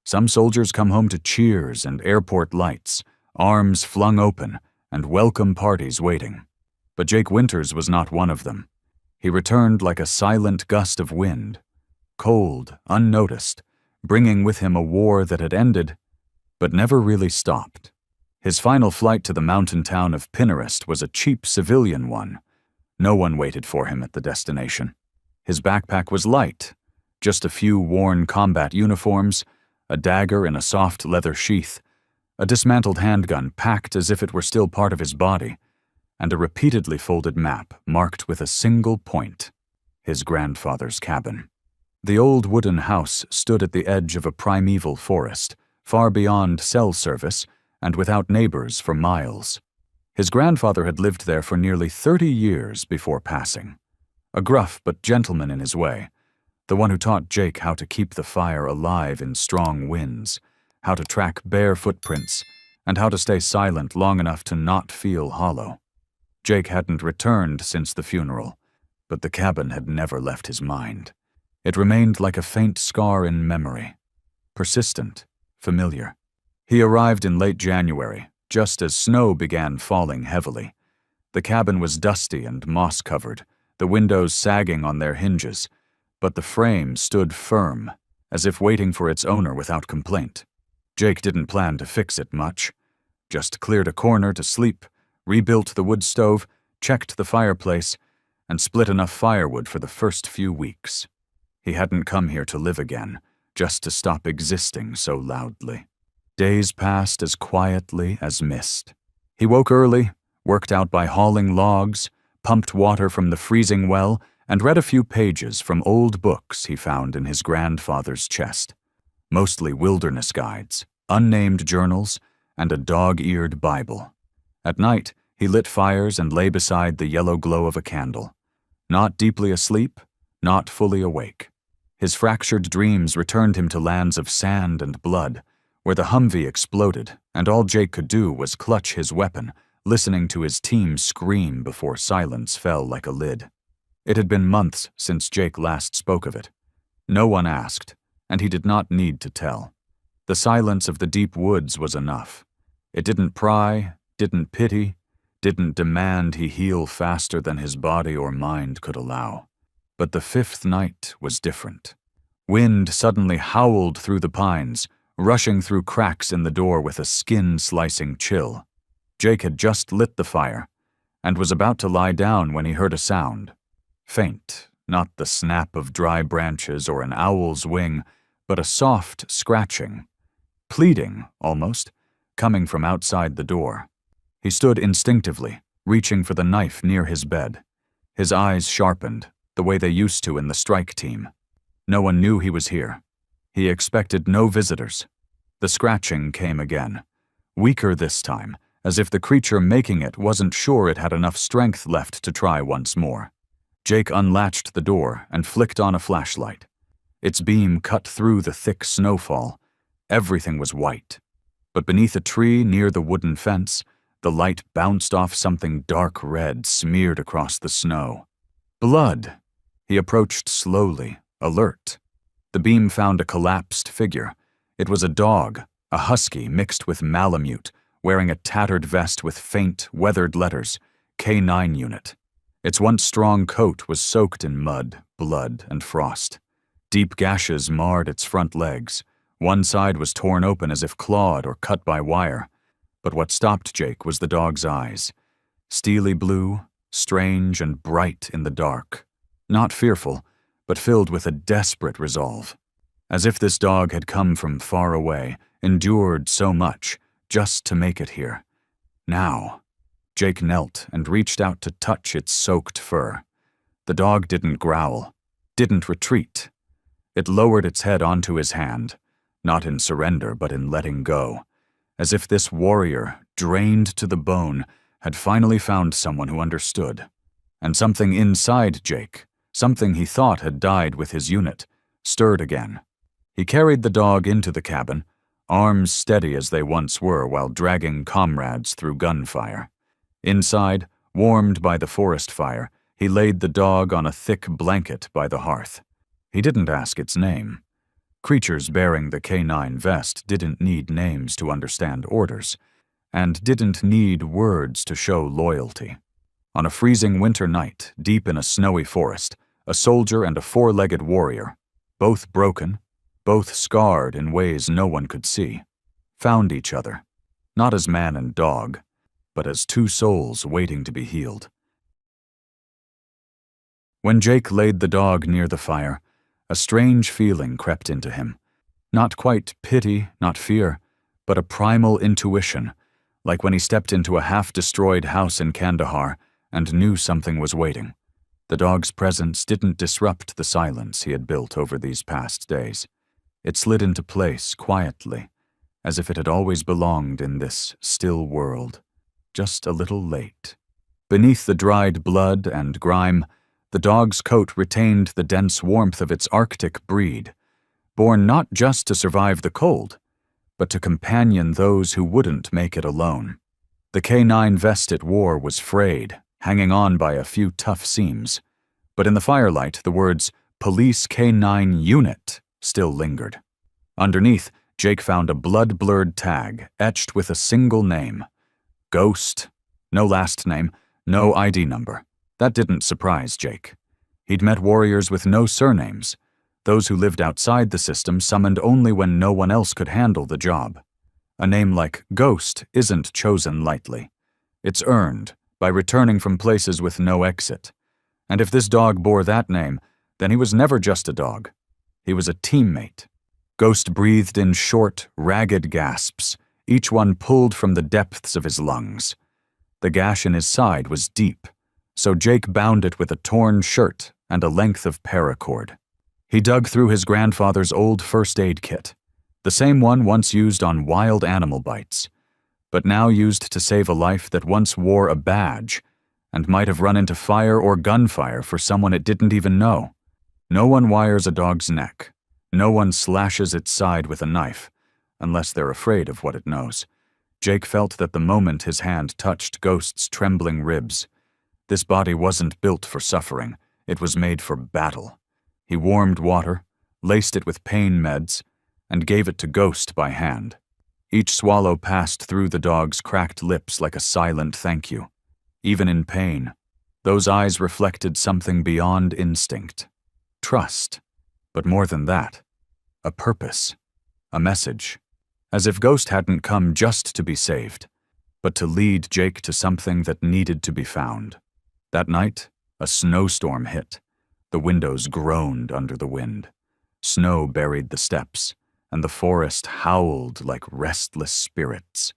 Some soldiers come home to cheers and airport lights, arms flung open, and welcome parties waiting. But Jake Winters was not one of them. He returned like a silent gust of wind, cold, unnoticed, bringing with him a war that had ended, but never really stopped. His final flight to the mountain town of Pinnerest was a cheap civilian one. No one waited for him at the destination. His backpack was light, just a few worn combat uniforms, a dagger in a soft leather sheath, a dismantled handgun packed as if it were still part of his body, and a repeatedly folded map marked with a single point: his grandfather's cabin. The old wooden house stood at the edge of a primeval forest, far beyond cell service and without neighbors for miles. His grandfather had lived there for nearly 30 years before passing. A gruff but gentleman in his way, the one who taught Jake how to keep the fire alive in strong winds, how to track bare footprints, and how to stay silent long enough to not feel hollow. Jake hadn't returned since the funeral, but the cabin had never left his mind. It remained like a faint scar in memory, persistent, familiar. He arrived in late January, just as snow began falling heavily. The cabin was dusty and moss-covered, the windows sagging on their hinges, but the frame stood firm, as if waiting for its owner without complaint. Jake didn't plan to fix it much, just cleared a corner to sleep, rebuilt the wood stove, checked the fireplace, and split enough firewood for the first few weeks. He hadn't come here to live again, just to stop existing so loudly. Days passed as quietly as mist. He woke early, worked out by hauling logs, pumped water from the freezing well, and read a few pages from old books he found in his grandfather's chest. Mostly wilderness guides, unnamed journals, and a dog-eared Bible. At night, he lit fires and lay beside the yellow glow of a candle. Not deeply asleep, not fully awake. His fractured dreams returned him to lands of sand and blood, where the Humvee exploded, and all Jake could do was clutch his weapon, listening to his team scream before silence fell like a lid. It had been months since Jake last spoke of it. No one asked, and he did not need to tell. The silence of the deep woods was enough. It didn't pry, didn't pity, didn't demand he heal faster than his body or mind could allow. But the fifth night was different. Wind suddenly howled through the pines, rushing through cracks in the door with a skin-slicing chill. Jake had just lit the fire, and was about to lie down when he heard a sound. Faint, not the snap of dry branches or an owl's wing, but a soft scratching, pleading, almost, coming from outside the door. He stood instinctively, reaching for the knife near his bed. His eyes sharpened, the way they used to in the strike team. No one knew he was here. He expected no visitors. The scratching came again, weaker this time, as if the creature making it wasn't sure it had enough strength left to try once more. Jake unlatched the door and flicked on a flashlight. Its beam cut through the thick snowfall. Everything was white. But beneath a tree near the wooden fence, the light bounced off something dark red smeared across the snow. Blood! He approached slowly, alert. The beam found a collapsed figure. It was a dog, a husky mixed with Malamute, wearing a tattered vest with faint, weathered letters, K9 Unit. Its once strong coat was soaked in mud, blood, and frost. Deep gashes marred its front legs. One side was torn open as if clawed or cut by wire. But what stopped Jake was the dog's eyes. Steely blue, strange and bright in the dark. Not fearful, but filled with a desperate resolve. As if this dog had come from far away, endured so much, just to make it here. Now, Jake knelt and reached out to touch its soaked fur. The dog didn't growl, didn't retreat. It lowered its head onto his hand, not in surrender but in letting go, as if this warrior, drained to the bone, had finally found someone who understood. And something inside Jake, something he thought had died with his unit, stirred again. He carried the dog into the cabin, arms steady as they once were while dragging comrades through gunfire. Inside, warmed by the forest fire, he laid the dog on a thick blanket by the hearth. He didn't ask its name. Creatures bearing the canine vest didn't need names to understand orders, and didn't need words to show loyalty. On a freezing winter night, deep in a snowy forest, a soldier and a four-legged warrior, both broken, both scarred in ways no one could see, found each other, not as man and dog, but as two souls waiting to be healed. When Jake laid the dog near the fire, a strange feeling crept into him. Not quite pity, not fear, but a primal intuition, like when he stepped into a half-destroyed house in Kandahar and knew something was waiting. The dog's presence didn't disrupt the silence he had built over these past days. It slid into place quietly, as if it had always belonged in this still world, just a little late. Beneath the dried blood and grime, the dog's coat retained the dense warmth of its Arctic breed, born not just to survive the cold, but to companion those who wouldn't make it alone. The canine vest it wore was frayed, hanging on by a few tough seams, but in the firelight the words "Police Canine Unit" still lingered. Underneath, Jake found a blood-blurred tag etched with a single name. Ghost. No last name, no ID number. That didn't surprise Jake. He'd met warriors with no surnames, those who lived outside the system summoned only when no one else could handle the job. A name like Ghost isn't chosen lightly. It's earned by returning from places with no exit. And if this dog bore that name, then he was never just a dog. He was a teammate. Ghost breathed in short, ragged gasps, each one pulled from the depths of his lungs. The gash in his side was deep, so Jake bound it with a torn shirt and a length of paracord. He dug through his grandfather's old first aid kit, the same one once used on wild animal bites, but now used to save a life that once wore a badge and might have run into fire or gunfire for someone it didn't even know. No one wires a dog's neck. No one slashes its side with a knife, unless they're afraid of what it knows. Jake felt that the moment his hand touched Ghost's trembling ribs. This body wasn't built for suffering. It was made for battle. He warmed water, laced it with pain meds, and gave it to Ghost by hand. Each swallow passed through the dog's cracked lips like a silent thank you. Even in pain, those eyes reflected something beyond instinct. Trust. But more than that, a purpose, a message. As if Ghost hadn't come just to be saved, but to lead Jake to something that needed to be found. That night, a snowstorm hit. The windows groaned under the wind. Snow buried the steps, and the forest howled like restless spirits.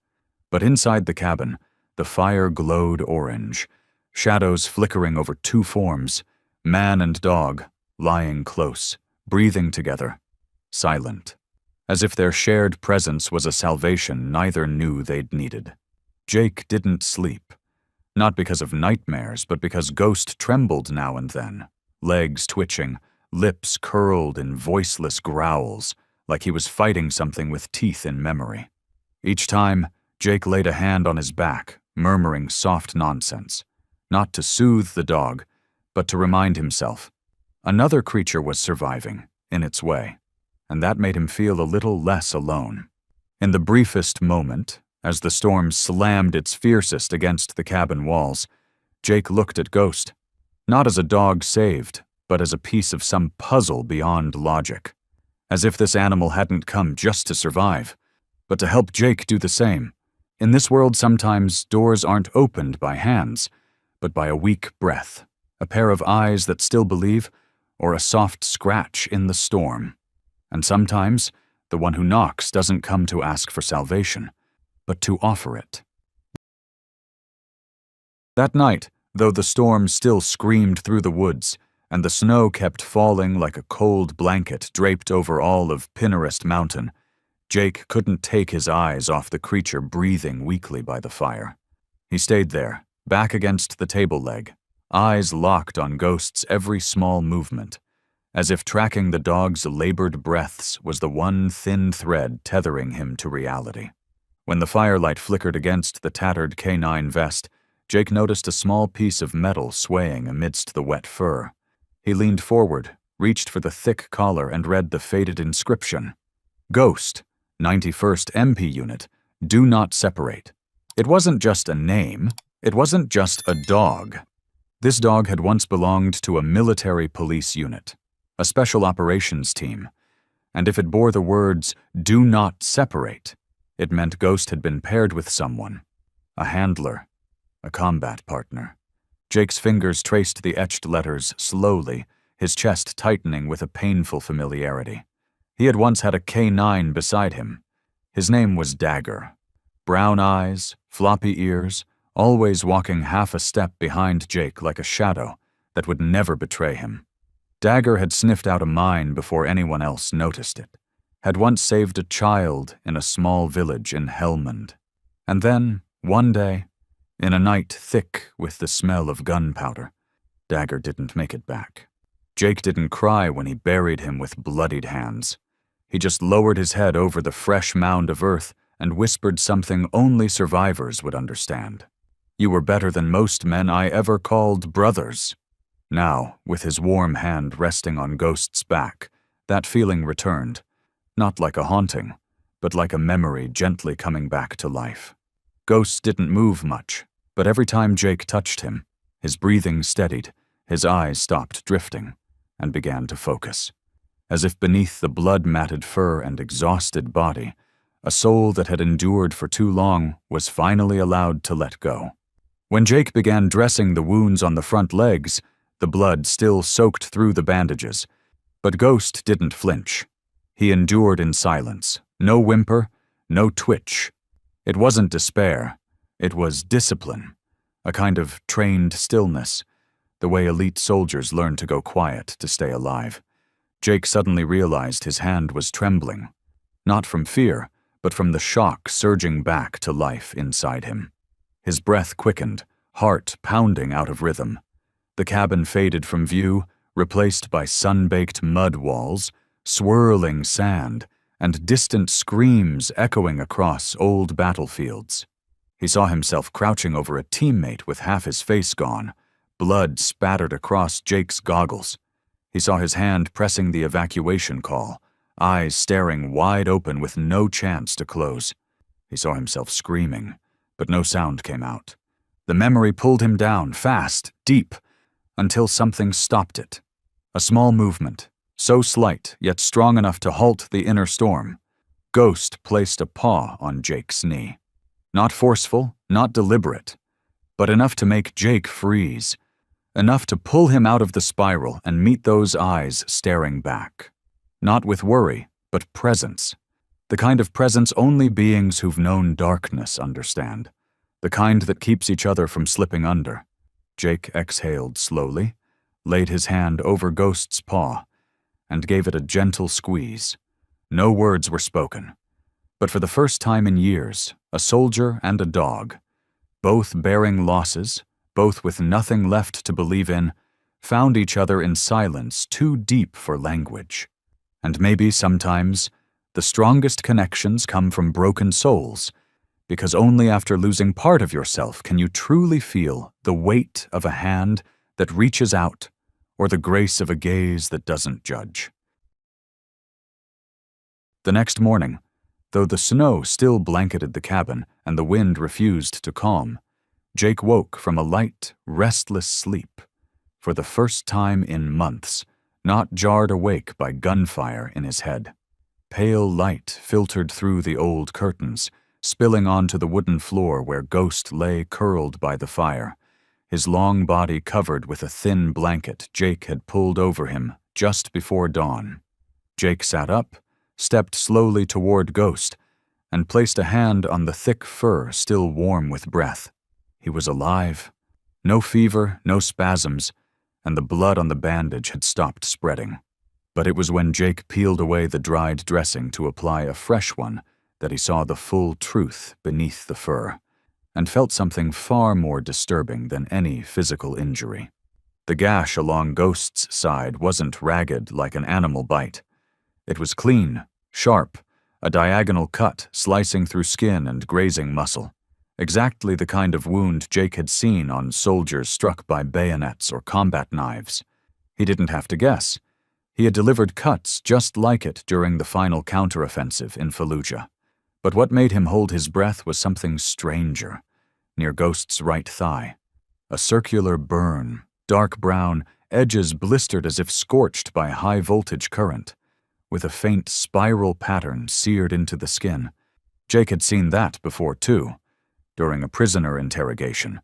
But inside the cabin, the fire glowed orange, shadows flickering over two forms, man and dog, lying close, breathing together, silent, as if their shared presence was a salvation neither knew they'd needed. Jake didn't sleep, not because of nightmares, but because Ghost trembled now and then, legs twitching, lips curled in voiceless growls, like he was fighting something with teeth in memory. Each time, Jake laid a hand on his back, murmuring soft nonsense, not to soothe the dog, but to remind himself. Another creature was surviving, in its way, and that made him feel a little less alone. In the briefest moment, as the storm slammed its fiercest against the cabin walls, Jake looked at Ghost, not as a dog saved, but as a piece of some puzzle beyond logic, as if this animal hadn't come just to survive, but to help Jake do the same. In this world, sometimes doors aren't opened by hands, but by a weak breath, a pair of eyes that still believe, or a soft scratch in the storm. And sometimes, the one who knocks doesn't come to ask for salvation, but to offer it. That night, though the storm still screamed through the woods, and the snow kept falling like a cold blanket draped over all of Pinnerest Mountain, Jake couldn't take his eyes off the creature breathing weakly by the fire. He stayed there, back against the table leg, eyes locked on Ghost's every small movement, as if tracking the dog's labored breaths was the one thin thread tethering him to reality. When the firelight flickered against the tattered canine vest, Jake noticed a small piece of metal swaying amidst the wet fur. He leaned forward, reached for the thick collar and read the faded inscription. Ghost, 91st MP Unit, do not separate. It wasn't just a name. It wasn't just a dog. This dog had once belonged to a military police unit, a special operations team, and if it bore the words, do not separate, it meant Ghost had been paired with someone, a handler, a combat partner. Jake's fingers traced the etched letters slowly, his chest tightening with a painful familiarity. He had once had a K9 beside him. His name was Dagger. Brown eyes, floppy ears, always walking half a step behind Jake like a shadow that would never betray him. Dagger had sniffed out a mine before anyone else noticed it, had once saved a child in a small village in Helmand. And then, one day, in a night thick with the smell of gunpowder, Dagger didn't make it back. Jake didn't cry when he buried him with bloodied hands. He just lowered his head over the fresh mound of earth and whispered something only survivors would understand. You were better than most men I ever called brothers. Now, with his warm hand resting on Ghost's back, that feeling returned, not like a haunting, but like a memory gently coming back to life. Ghost didn't move much, but every time Jake touched him, his breathing steadied, his eyes stopped drifting, and began to focus. As if beneath the blood-matted fur and exhausted body, a soul that had endured for too long was finally allowed to let go. When Jake began dressing the wounds on the front legs, the blood still soaked through the bandages, but Ghost didn't flinch. He endured in silence, no whimper, no twitch. It wasn't despair, it was discipline, a kind of trained stillness, the way elite soldiers learn to go quiet to stay alive. Jake suddenly realized his hand was trembling, not from fear, but from the shock surging back to life inside him. His breath quickened, heart pounding out of rhythm. The cabin faded from view, replaced by sun-baked mud walls, swirling sand, and distant screams echoing across old battlefields. He saw himself crouching over a teammate with half his face gone, blood spattered across Jake's goggles. He saw his hand pressing the evacuation call, eyes staring wide open with no chance to close. He saw himself screaming, but no sound came out. The memory pulled him down, fast, deep, until something stopped it. A small movement, so slight yet strong enough to halt the inner storm. Ghost placed a paw on Jake's knee. Not forceful, not deliberate, but enough to make Jake freeze. Enough to pull him out of the spiral and meet those eyes staring back. Not with worry, but presence. The kind of presence only beings who've known darkness understand. The kind that keeps each other from slipping under. Jake exhaled slowly, laid his hand over Ghost's paw, and gave it a gentle squeeze. No words were spoken. But for the first time in years, a soldier and a dog, both bearing losses, both with nothing left to believe in, found each other in silence too deep for language. And maybe sometimes, the strongest connections come from broken souls, because only after losing part of yourself can you truly feel the weight of a hand that reaches out or the grace of a gaze that doesn't judge. The next morning, though the snow still blanketed the cabin and the wind refused to calm, Jake woke from a light, restless sleep, for the first time in months, not jarred awake by gunfire in his head. Pale light filtered through the old curtains, spilling onto the wooden floor where Ghost lay curled by the fire, his long body covered with a thin blanket Jake had pulled over him just before dawn. Jake sat up, stepped slowly toward Ghost, and placed a hand on the thick fur still warm with breath. He was alive. No fever, no spasms, and the blood on the bandage had stopped spreading. But it was when Jake peeled away the dried dressing to apply a fresh one that he saw the full truth beneath the fur, and felt something far more disturbing than any physical injury. The gash along Ghost's side wasn't ragged like an animal bite. It was clean, sharp, a diagonal cut slicing through skin and grazing muscle. Exactly the kind of wound Jake had seen on soldiers struck by bayonets or combat knives. He didn't have to guess. He had delivered cuts just like it during the final counteroffensive in Fallujah. But what made him hold his breath was something stranger, near Ghost's right thigh. A circular burn, dark brown, edges blistered as if scorched by high-voltage current, with a faint spiral pattern seared into the skin. Jake had seen that before, too, during a prisoner interrogation,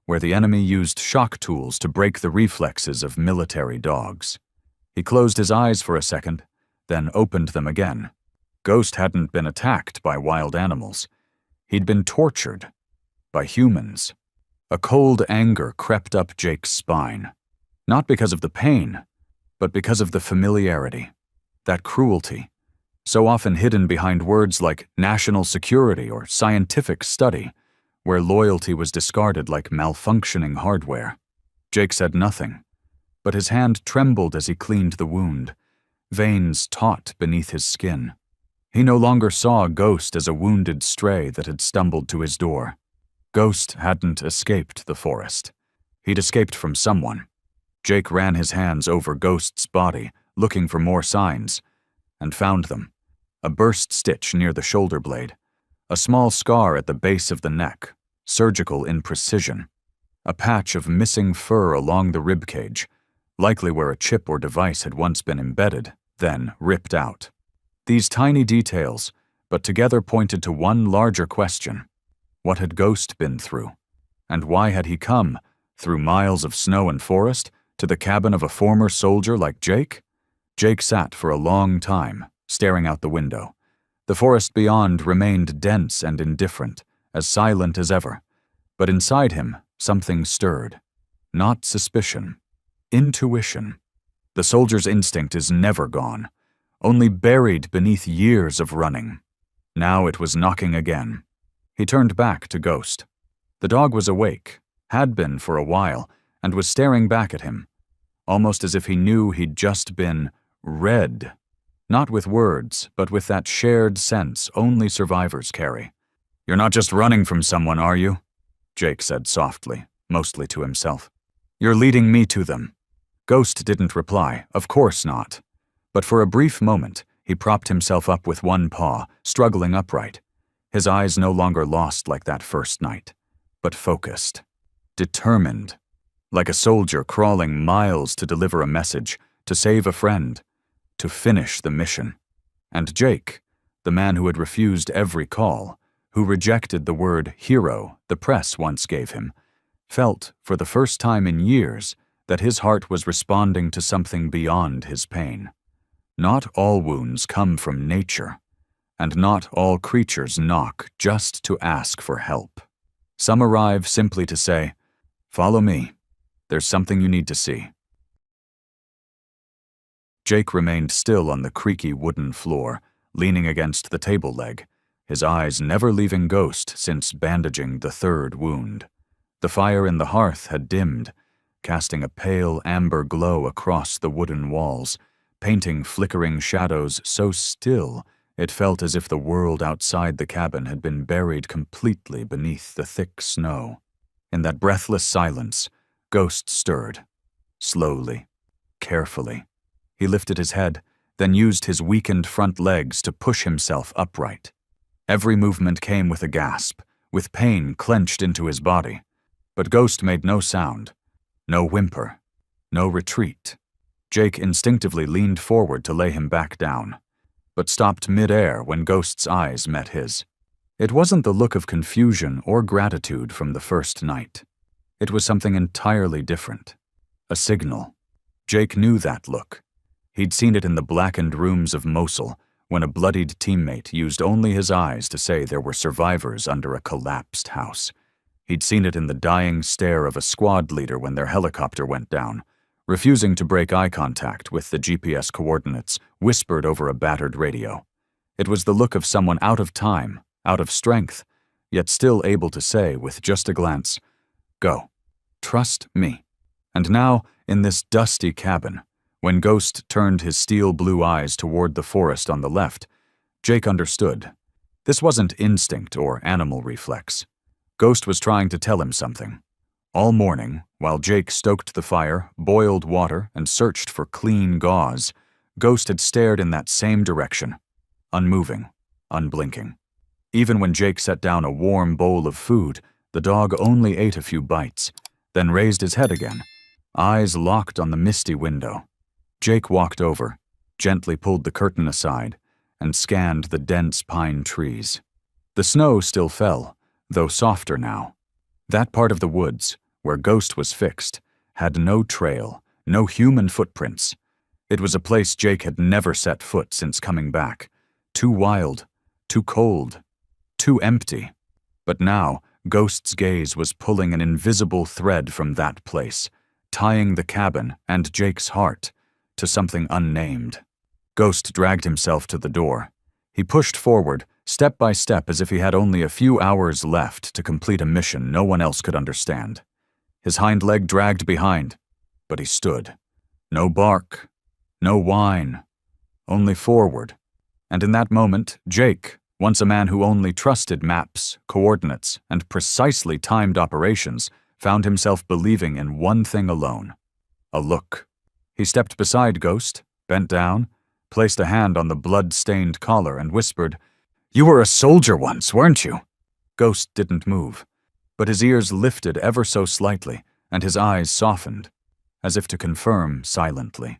where the enemy used shock tools to break the reflexes of military dogs. He closed his eyes for a second, then opened them again. Ghost hadn't been attacked by wild animals. He'd been tortured by humans. A cold anger crept up Jake's spine, not because of the pain, but because of the familiarity, that cruelty, so often hidden behind words like national security or scientific study, where loyalty was discarded like malfunctioning hardware. Jake said nothing, but his hand trembled as he cleaned the wound, veins taut beneath his skin. He no longer saw Ghost as a wounded stray that had stumbled to his door. Ghost hadn't escaped the forest. He'd escaped from someone. Jake ran his hands over Ghost's body, looking for more signs, and found them. A burst stitch near the shoulder blade, a small scar at the base of the neck, surgical in precision, a patch of missing fur along the ribcage, likely where a chip or device had once been embedded, then ripped out. These tiny details, but together pointed to one larger question. What had Ghost been through? And why had he come, through miles of snow and forest, to the cabin of a former soldier like Jake? Jake sat for a long time, staring out the window. The forest beyond remained dense and indifferent, as silent as ever. But inside him, something stirred. Not suspicion. Intuition. The soldier's instinct is never gone, only buried beneath years of running. Now it was knocking again. He turned back to Ghost. The dog was awake, had been for a while, and was staring back at him, almost as if he knew he'd just been read. Not with words, but with that shared sense only survivors carry. "You're not just running from someone, are you?" Jake said softly, mostly to himself. "You're leading me to them." Ghost didn't reply, of course not. But for a brief moment, he propped himself up with one paw, struggling upright. His eyes no longer lost like that first night, but focused, determined, like a soldier crawling miles to deliver a message, to save a friend, to finish the mission. And Jake, the man who had refused every call, who rejected the word hero the press once gave him, felt, for the first time in years, that his heart was responding to something beyond his pain. Not all wounds come from nature, and not all creatures knock just to ask for help. Some arrive simply to say, "Follow me. There's something you need to see." Jake remained still on the creaky wooden floor, leaning against the table leg, his eyes never leaving Ghost since bandaging the third wound. The fire in the hearth had dimmed, casting a pale amber glow across the wooden walls, painting flickering shadows so still it felt as if the world outside the cabin had been buried completely beneath the thick snow. In that breathless silence, Ghost stirred. Slowly, carefully. He lifted his head, then used his weakened front legs to push himself upright. Every movement came with a gasp, with pain clenched into his body. But Ghost made no sound, no whimper, no retreat. Jake instinctively leaned forward to lay him back down, but stopped mid-air when Ghost's eyes met his. It wasn't the look of confusion or gratitude from the first night. It was something entirely different. A signal. Jake knew that look. He'd seen it in the blackened rooms of Mosul, when a bloodied teammate used only his eyes to say there were survivors under a collapsed house. He'd seen it in the dying stare of a squad leader when their helicopter went down, refusing to break eye contact with the GPS coordinates whispered over a battered radio. It was the look of someone out of time, out of strength, yet still able to say with just a glance, "Go. Trust me." And now, in this dusty cabin, when Ghost turned his steel blue eyes toward the forest on the left, Jake understood. This wasn't instinct or animal reflex. Ghost was trying to tell him something. All morning, while Jake stoked the fire, boiled water, and searched for clean gauze, Ghost had stared in that same direction, unmoving, unblinking. Even when Jake set down a warm bowl of food, the dog only ate a few bites, then raised his head again, eyes locked on the misty window. Jake walked over, gently pulled the curtain aside, and scanned the dense pine trees. The snow still fell, though softer now. That part of the woods, where Ghost was fixed, had no trail, no human footprints. It was a place Jake had never set foot since coming back. Too wild, too cold, too empty. But now, Ghost's gaze was pulling an invisible thread from that place, tying the cabin and Jake's heart to something unnamed. Ghost dragged himself to the door. He pushed forward, step by step, as if he had only a few hours left to complete a mission no one else could understand. His hind leg dragged behind, but he stood. No bark, no whine, only forward. And in that moment, Jake, once a man who only trusted maps, coordinates, and precisely timed operations, found himself believing in one thing alone: a look. He stepped beside Ghost, bent down, placed a hand on the blood-stained collar, and whispered, "You were a soldier once, weren't you?" Ghost didn't move, but his ears lifted ever so slightly, and his eyes softened, as if to confirm silently.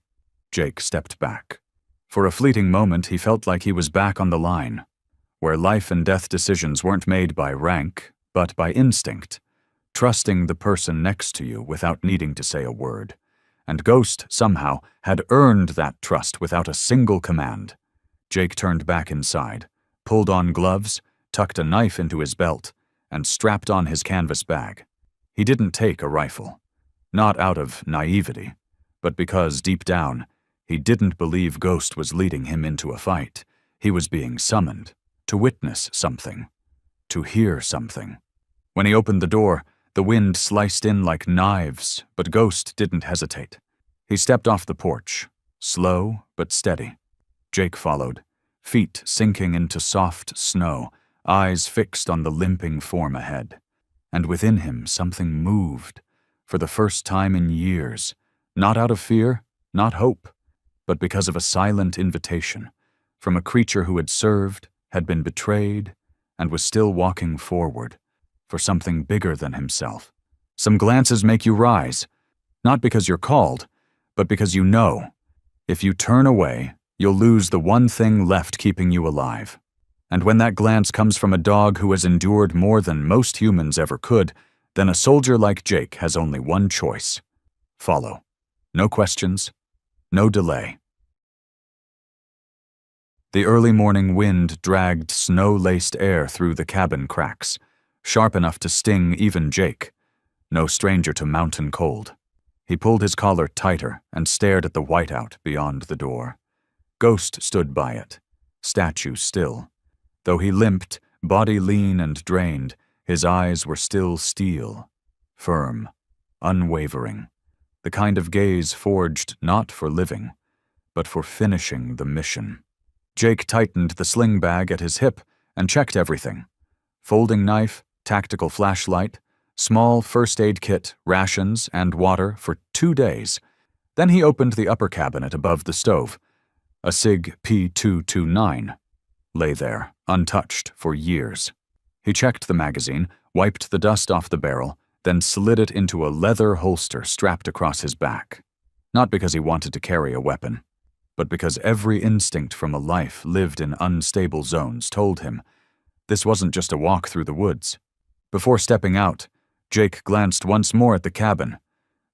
Jake stepped back. For a fleeting moment, he felt like he was back on the line, where life and death decisions weren't made by rank, but by instinct, trusting the person next to you without needing to say a word. And Ghost, somehow, had earned that trust without a single command. Jake turned back inside, pulled on gloves, tucked a knife into his belt, and strapped on his canvas bag. He didn't take a rifle, not out of naivety, but because, deep down, he didn't believe Ghost was leading him into a fight. He was being summoned to witness something, to hear something. When he opened the door, the wind sliced in like knives, but Ghost didn't hesitate. He stepped off the porch, slow but steady. Jake followed, feet sinking into soft snow, eyes fixed on the limping form ahead. And within him something moved, for the first time in years, not out of fear, not hope, but because of a silent invitation from a creature who had served, had been betrayed, and was still walking forward for something bigger than himself. Some glances make you rise, not because you're called, but because you know, if you turn away, you'll lose the one thing left keeping you alive. And when that glance comes from a dog who has endured more than most humans ever could, then a soldier like Jake has only one choice: follow. No questions, no delay. The early morning wind dragged snow-laced air through the cabin cracks, sharp enough to sting even Jake, no stranger to mountain cold. He pulled his collar tighter and stared at the whiteout beyond the door. Ghost stood by it, statue still. Though he limped, body lean and drained, his eyes were still steel, firm, unwavering, the kind of gaze forged not for living, but for finishing the mission. Jake tightened the sling bag at his hip and checked everything: folding knife, tactical flashlight, small first aid kit, rations, and water for 2 days. Then he opened the upper cabinet above the stove. A SIG P229 lay there, untouched for years. He checked the magazine, wiped the dust off the barrel, then slid it into a leather holster strapped across his back. Not because he wanted to carry a weapon, but because every instinct from a life lived in unstable zones told him this wasn't just a walk through the woods. Before stepping out, Jake glanced once more at the cabin,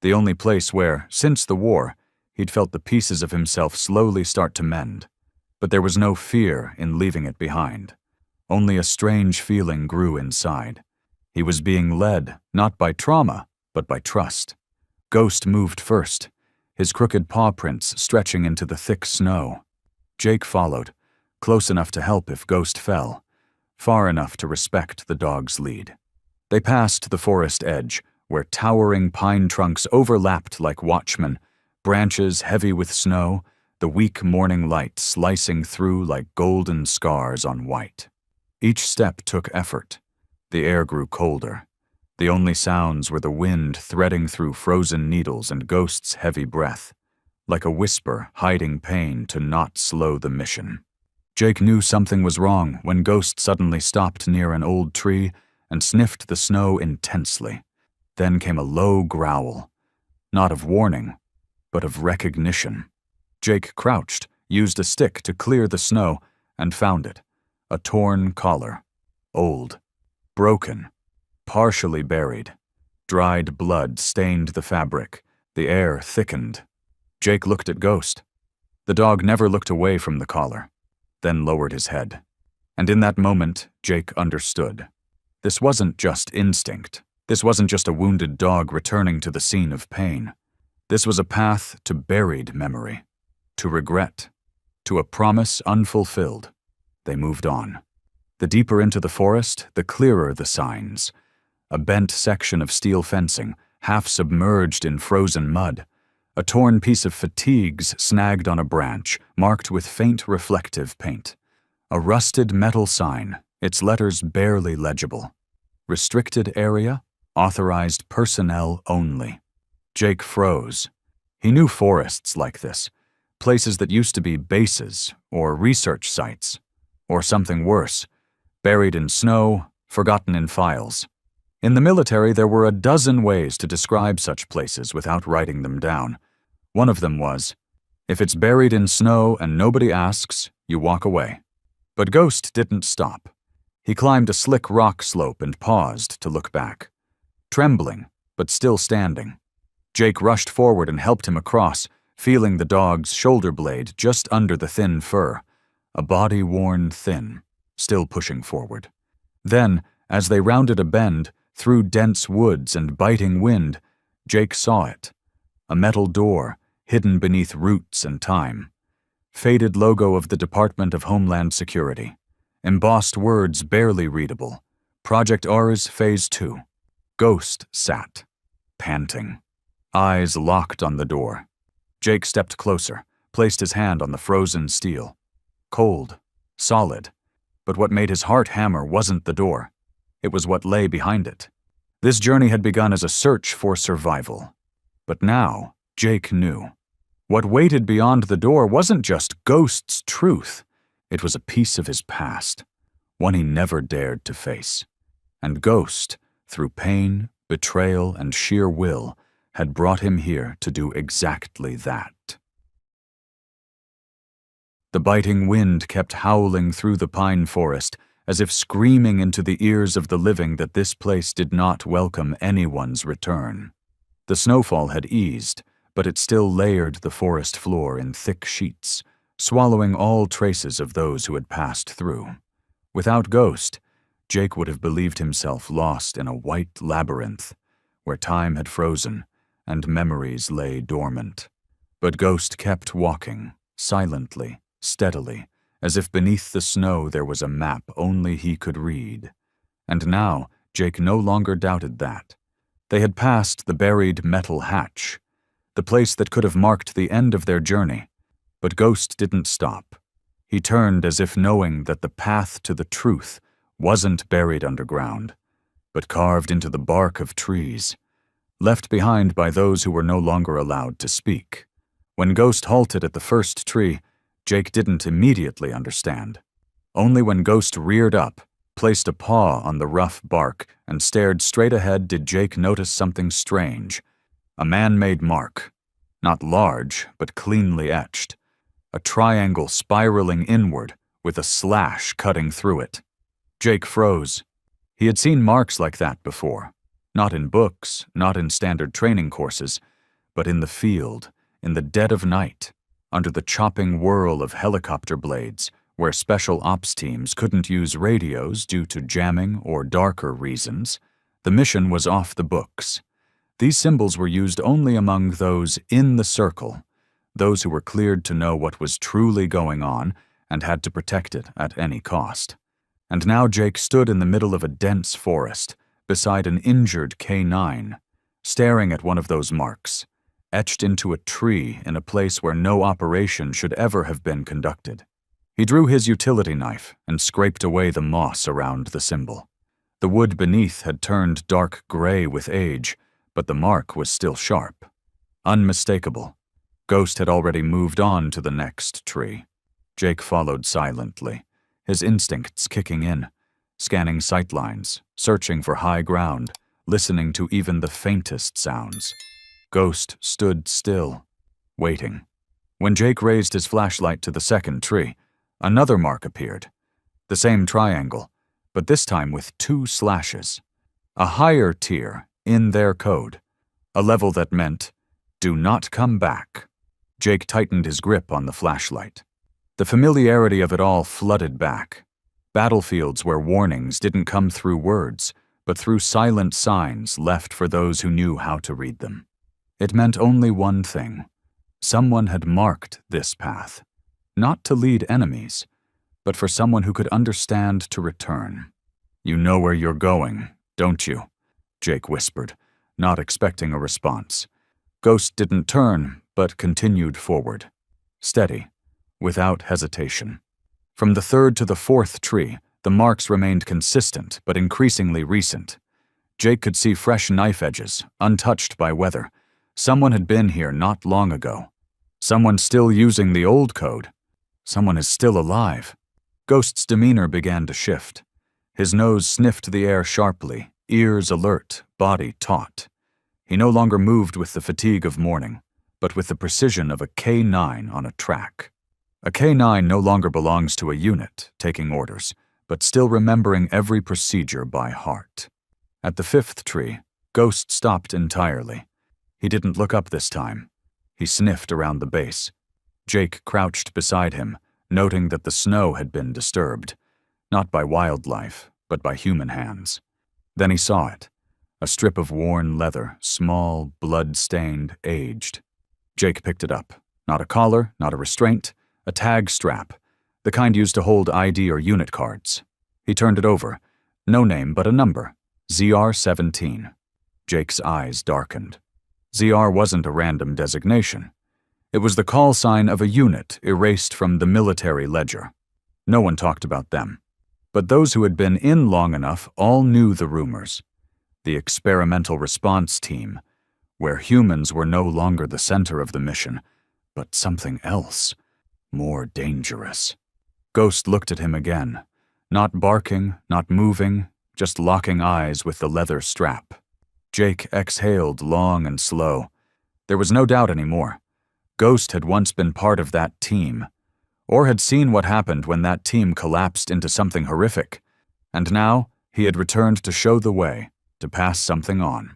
the only place where, since the war, he'd felt the pieces of himself slowly start to mend. But there was no fear in leaving it behind. Only a strange feeling grew inside. He was being led, not by trauma, but by trust. Ghost moved first, his crooked paw prints stretching into the thick snow. Jake followed, close enough to help if Ghost fell, far enough to respect the dog's lead. They passed the forest edge, where towering pine trunks overlapped like watchmen, branches heavy with snow, the weak morning light slicing through like golden scars on white. Each step took effort. The air grew colder. The only sounds were the wind threading through frozen needles and Ghost's heavy breath, like a whisper hiding pain to not slow the mission. Jake knew something was wrong when Ghost suddenly stopped near an old tree and sniffed the snow intensely. Then came a low growl, not of warning, but of recognition. Jake crouched, used a stick to clear the snow, and found it. A torn collar. Old. Broken. Partially buried. Dried blood stained the fabric. The air thickened. Jake looked at Ghost. The dog never looked away from the collar, then lowered his head. And in that moment, Jake understood. This wasn't just instinct. This wasn't just a wounded dog returning to the scene of pain. This was a path to buried memory, to regret, to a promise unfulfilled. They moved on. The deeper into the forest, the clearer the signs. A bent section of steel fencing, half submerged in frozen mud. A torn piece of fatigues snagged on a branch, marked with faint reflective paint. A rusted metal sign, its letters barely legible. Restricted area, authorized personnel only. Jake froze. He knew forests like this, places that used to be bases or research sites, or something worse, buried in snow, forgotten in files. In the military, there were a dozen ways to describe such places without writing them down. One of them was, if it's buried in snow and nobody asks, you walk away. But Ghost didn't stop. He climbed a slick rock slope and paused to look back. Trembling, but still standing. Jake rushed forward and helped him across, feeling the dog's shoulder blade just under the thin fur. A body worn thin, still pushing forward. Then, as they rounded a bend, through dense woods and biting wind, Jake saw it. A metal door, hidden beneath roots and time. Faded logo of the Department of Homeland Security. Embossed words barely readable. Project R's Phase 2. Ghost sat, panting. Eyes locked on the door. Jake stepped closer, placed his hand on the frozen steel. Cold, solid. But what made his heart hammer wasn't the door. It was what lay behind it. This journey had begun as a search for survival. But now, Jake knew. What waited beyond the door wasn't just Ghost's truth. It was a piece of his past, one he never dared to face. And Ghost, through pain, betrayal, and sheer will, had brought him here to do exactly that. The biting wind kept howling through the pine forest, as if screaming into the ears of the living that this place did not welcome anyone's return. The snowfall had eased, but it still layered the forest floor in thick sheets, swallowing all traces of those who had passed through. Without Ghost, Jake would have believed himself lost in a white labyrinth, where time had frozen and memories lay dormant. But Ghost kept walking, silently, steadily, as if beneath the snow there was a map only he could read. And now Jake no longer doubted that. They had passed the buried metal hatch, the place that could have marked the end of their journey. But Ghost didn't stop. He turned as if knowing that the path to the truth wasn't buried underground, but carved into the bark of trees, left behind by those who were no longer allowed to speak. When Ghost halted at the first tree, Jake didn't immediately understand. Only when Ghost reared up, placed a paw on the rough bark, and stared straight ahead did Jake notice something strange. A man-made mark. Not large, but cleanly etched. A triangle spiraling inward, with a slash cutting through it. Jake froze. He had seen marks like that before. Not in books, not in standard training courses, but in the field, in the dead of night, under the chopping whirl of helicopter blades, where special ops teams couldn't use radios due to jamming or darker reasons. The mission was off the books. These symbols were used only among those in the circle, those who were cleared to know what was truly going on and had to protect it at any cost. And now Jake stood in the middle of a dense forest, beside an injured K9, staring at one of those marks, etched into a tree in a place where no operation should ever have been conducted. He drew his utility knife and scraped away the moss around the symbol. The wood beneath had turned dark gray with age, but the mark was still sharp. Unmistakable. Ghost had already moved on to the next tree. Jake followed silently, his instincts kicking in, scanning sightlines, searching for high ground, listening to even the faintest sounds. Ghost stood still, waiting. When Jake raised his flashlight to the second tree, another mark appeared. The same triangle, but this time with 2 slashes. A higher tier in their code. A level that meant, do not come back. Jake tightened his grip on the flashlight. The familiarity of it all flooded back. Battlefields where warnings didn't come through words, but through silent signs left for those who knew how to read them. It meant only one thing. Someone had marked this path, not to lead enemies, but for someone who could understand to return. You know where you're going, don't you? Jake whispered, not expecting a response. Ghost didn't turn, but continued forward. Steady, without hesitation. From the third to the fourth tree, the marks remained consistent but increasingly recent. Jake could see fresh knife edges, untouched by weather. Someone had been here not long ago. Someone still using the old code. Someone is still alive. Ghost's demeanor began to shift. His nose sniffed the air sharply, ears alert, body taut. He no longer moved with the fatigue of morning, but with the precision of a K-9 on a track. A K-9 no longer belongs to a unit, taking orders, but still remembering every procedure by heart. At the fifth tree, Ghost stopped entirely. He didn't look up this time. He sniffed around the base. Jake crouched beside him, noting that the snow had been disturbed, not by wildlife, but by human hands. Then he saw it, a strip of worn leather, small, blood-stained, aged. Jake picked it up. Not a collar, not a restraint, a tag strap, the kind used to hold ID or unit cards. He turned it over. No name but a number, ZR-17. Jake's eyes darkened. ZR wasn't a random designation. It was the call sign of a unit erased from the military ledger. No one talked about them. But those who had been in long enough all knew the rumors. The experimental response team, where humans were no longer the center of the mission, but something else, more dangerous. Ghost looked at him again, not barking, not moving, just locking eyes with the leather strap. Jake exhaled long and slow. There was no doubt anymore. Ghost had once been part of that team, or had seen what happened when that team collapsed into something horrific, and now he had returned to show the way, to pass something on.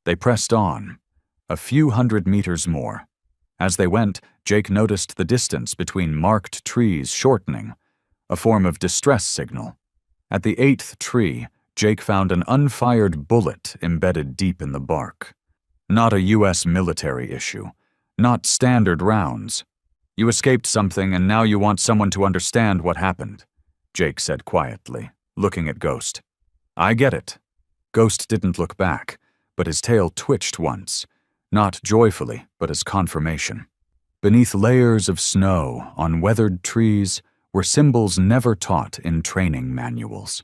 They pressed on, a few hundred meters more. As they went, Jake noticed the distance between marked trees shortening, a form of distress signal. At the 8th tree, Jake found an unfired bullet embedded deep in the bark. Not a U.S. military issue, not standard rounds. You escaped something and now you want someone to understand what happened, Jake said quietly, looking at Ghost. I get it. Ghost didn't look back, but his tail twitched once, not joyfully, but as confirmation. Beneath layers of snow on weathered trees were symbols never taught in training manuals.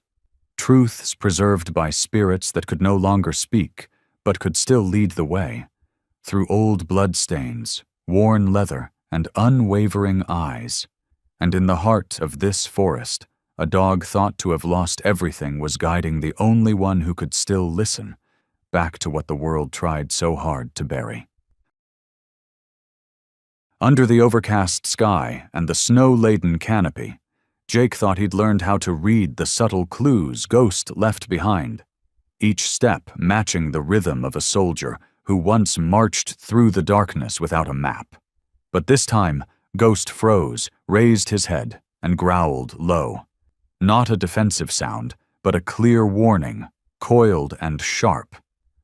Truths preserved by spirits that could no longer speak, but could still lead the way. Through old bloodstains, worn leather, and unwavering eyes. And in the heart of this forest, a dog thought to have lost everything was guiding the only one who could still listen, back to what the world tried so hard to bury. Under the overcast sky and the snow-laden canopy, Jake thought he'd learned how to read the subtle clues Ghost left behind, each step matching the rhythm of a soldier who once marched through the darkness without a map. But this time, Ghost froze, raised his head, and growled low. Not a defensive sound, but a clear warning, coiled and sharp.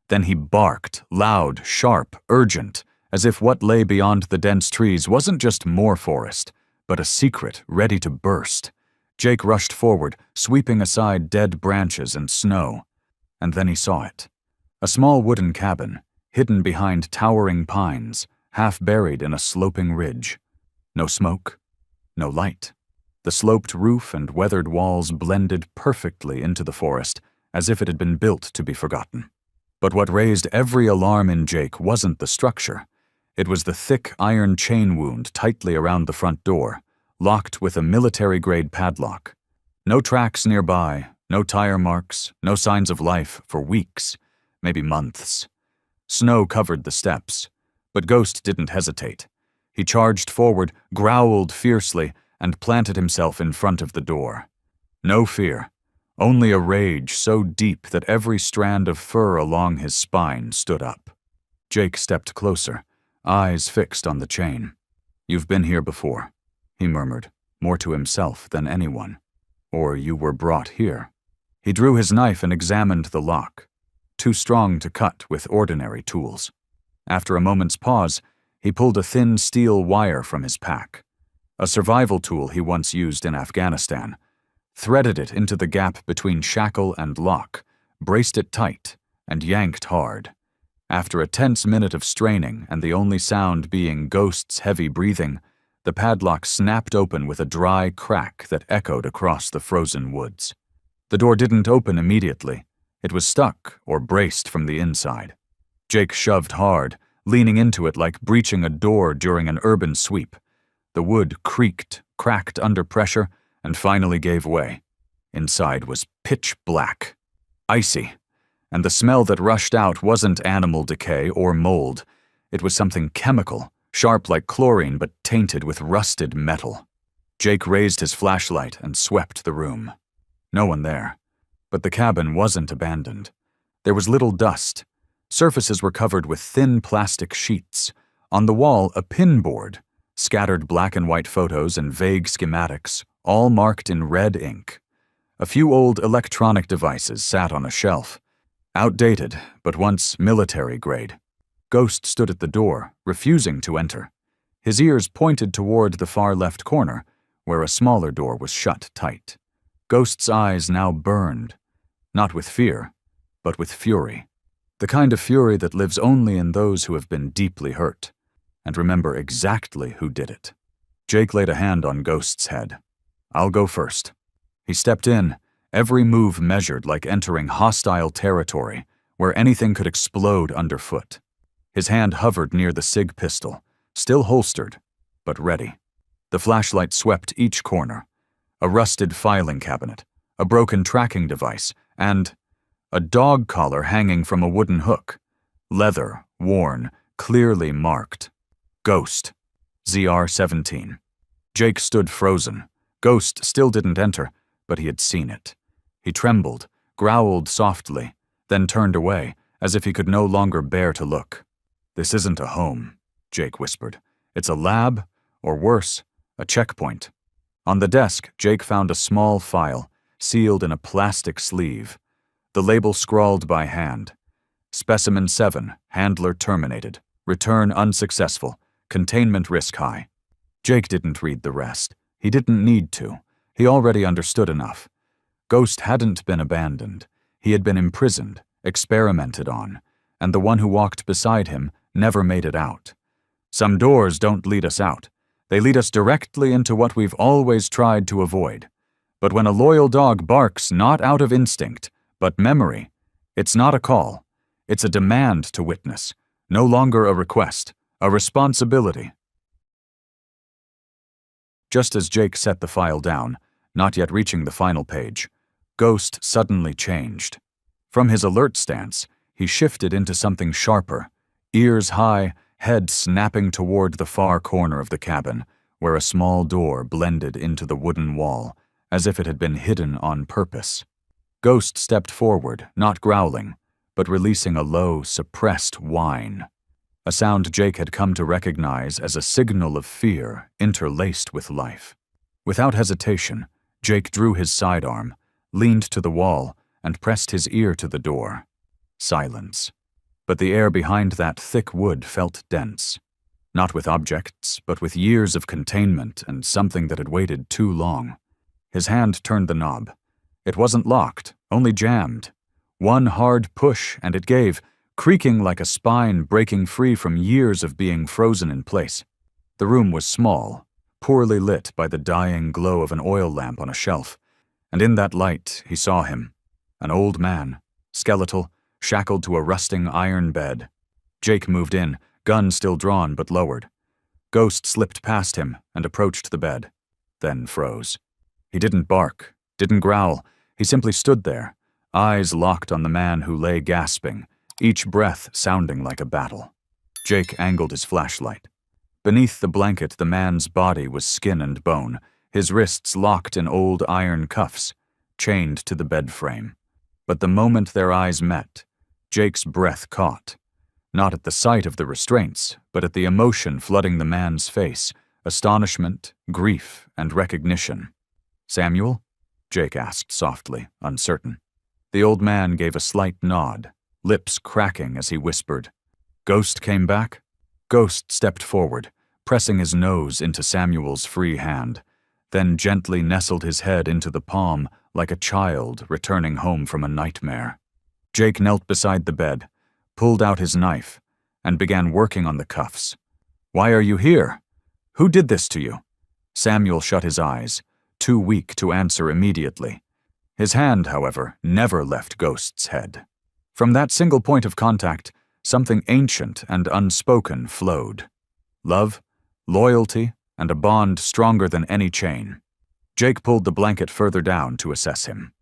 Then he barked, loud, sharp, urgent, as if what lay beyond the dense trees wasn't just more forest, but a secret ready to burst. Jake rushed forward, sweeping aside dead branches and snow. And then he saw it. A small wooden cabin, hidden behind towering pines, half buried in a sloping ridge. No smoke, no light. The sloped roof and weathered walls blended perfectly into the forest, as if it had been built to be forgotten. But what raised every alarm in Jake wasn't the structure. It was the thick iron chain wound tightly around the front door, locked with a military-grade padlock. No tracks nearby, no tire marks, no signs of life for weeks, maybe months. Snow covered the steps, but Ghost didn't hesitate. He charged forward, growled fiercely, and planted himself in front of the door. No fear, only a rage so deep that every strand of fur along his spine stood up. Jake stepped closer, eyes fixed on the chain. "You've been here before," he murmured, more to himself than anyone. "Or you were brought here." He drew his knife and examined the lock, too strong to cut with ordinary tools. After a moment's pause, he pulled a thin steel wire from his pack, a survival tool he once used in Afghanistan, threaded it into the gap between shackle and lock, braced it tight, and yanked hard. After a tense minute of straining and the only sound being Ghost's heavy breathing, the padlock snapped open with a dry crack that echoed across the frozen woods. The door didn't open immediately. It was stuck or braced from the inside. Jake shoved hard, leaning into it like breaching a door during an urban sweep. The wood creaked, cracked under pressure, and finally gave way. Inside was pitch black, icy, and the smell that rushed out wasn't animal decay or mold. It was something chemical, sharp like chlorine but tainted with rusted metal. Jake raised his flashlight and swept the room. No one there. But the cabin wasn't abandoned. There was little dust. Surfaces were covered with thin plastic sheets. On the wall, a pinboard, scattered black and white photos and vague schematics, all marked in red ink. A few old electronic devices sat on a shelf. Outdated, but once military grade. Ghost stood at the door, refusing to enter. His ears pointed toward the far left corner, where a smaller door was shut tight. Ghost's eyes now burned, not with fear, but with fury. The kind of fury that lives only in those who have been deeply hurt, and remember exactly who did it. Jake laid a hand on Ghost's head. "I'll go first." He stepped in, every move measured like entering hostile territory, where anything could explode underfoot. His hand hovered near the SIG pistol, still holstered, but ready. The flashlight swept each corner. A rusted filing cabinet, a broken tracking device, and a dog collar hanging from a wooden hook. Leather, worn, clearly marked. Ghost. ZR-17. Jake stood frozen. Ghost still didn't enter, but he had seen it. He trembled, growled softly, then turned away, as if he could no longer bear to look. "This isn't a home," Jake whispered. "It's a lab, or worse, a checkpoint." On the desk, Jake found a small file, sealed in a plastic sleeve. The label scrawled by hand. Specimen 7, handler terminated. Return unsuccessful. Containment risk high. Jake didn't read the rest. He didn't need to. He already understood enough. Ghost hadn't been abandoned. He had been imprisoned, experimented on, and the one who walked beside him never made it out. Some doors don't lead us out. They lead us directly into what we've always tried to avoid. But when a loyal dog barks not out of instinct, but memory, it's not a call. It's a demand to witness, no longer a request, a responsibility. Just as Jake set the file down, not yet reaching the final page, Ghost suddenly changed. From his alert stance, he shifted into something sharper, ears high, head snapping toward the far corner of the cabin, where a small door blended into the wooden wall, as if it had been hidden on purpose. Ghost stepped forward, not growling, but releasing a low, suppressed whine, a sound Jake had come to recognize as a signal of fear interlaced with life. Without hesitation, Jake drew his sidearm, leaned to the wall, and pressed his ear to the door. Silence. But the air behind that thick wood felt dense. Not with objects, but with years of containment and something that had waited too long. His hand turned the knob. It wasn't locked, only jammed. One hard push, and it gave, creaking like a spine breaking free from years of being frozen in place. The room was small, poorly lit by the dying glow of an oil lamp on a shelf, and in that light he saw him, an old man, skeletal, shackled to a rusting iron bed. Jake moved in, gun still drawn but lowered. Ghost slipped past him and approached the bed, then froze. He didn't bark, didn't growl. He simply stood there, eyes locked on the man who lay gasping, each breath sounding like a battle. Jake angled his flashlight. Beneath the blanket, the man's body was skin and bone, his wrists locked in old iron cuffs, chained to the bed frame. But the moment their eyes met, Jake's breath caught. Not at the sight of the restraints, but at the emotion flooding the man's face, astonishment, grief, and recognition. "Samuel?" Jake asked softly, uncertain. The old man gave a slight nod, lips cracking as he whispered, "Ghost came back?" Ghost stepped forward, pressing his nose into Samuel's free hand, then gently nestled his head into the palm like a child returning home from a nightmare. Jake knelt beside the bed, pulled out his knife, and began working on the cuffs. "Why are you here? Who did this to you?" Samuel shut his eyes, too weak to answer immediately. His hand, however, never left Ghost's head. From that single point of contact, something ancient and unspoken flowed. Love, loyalty, and a bond stronger than any chain. Jake pulled the blanket further down to assess him.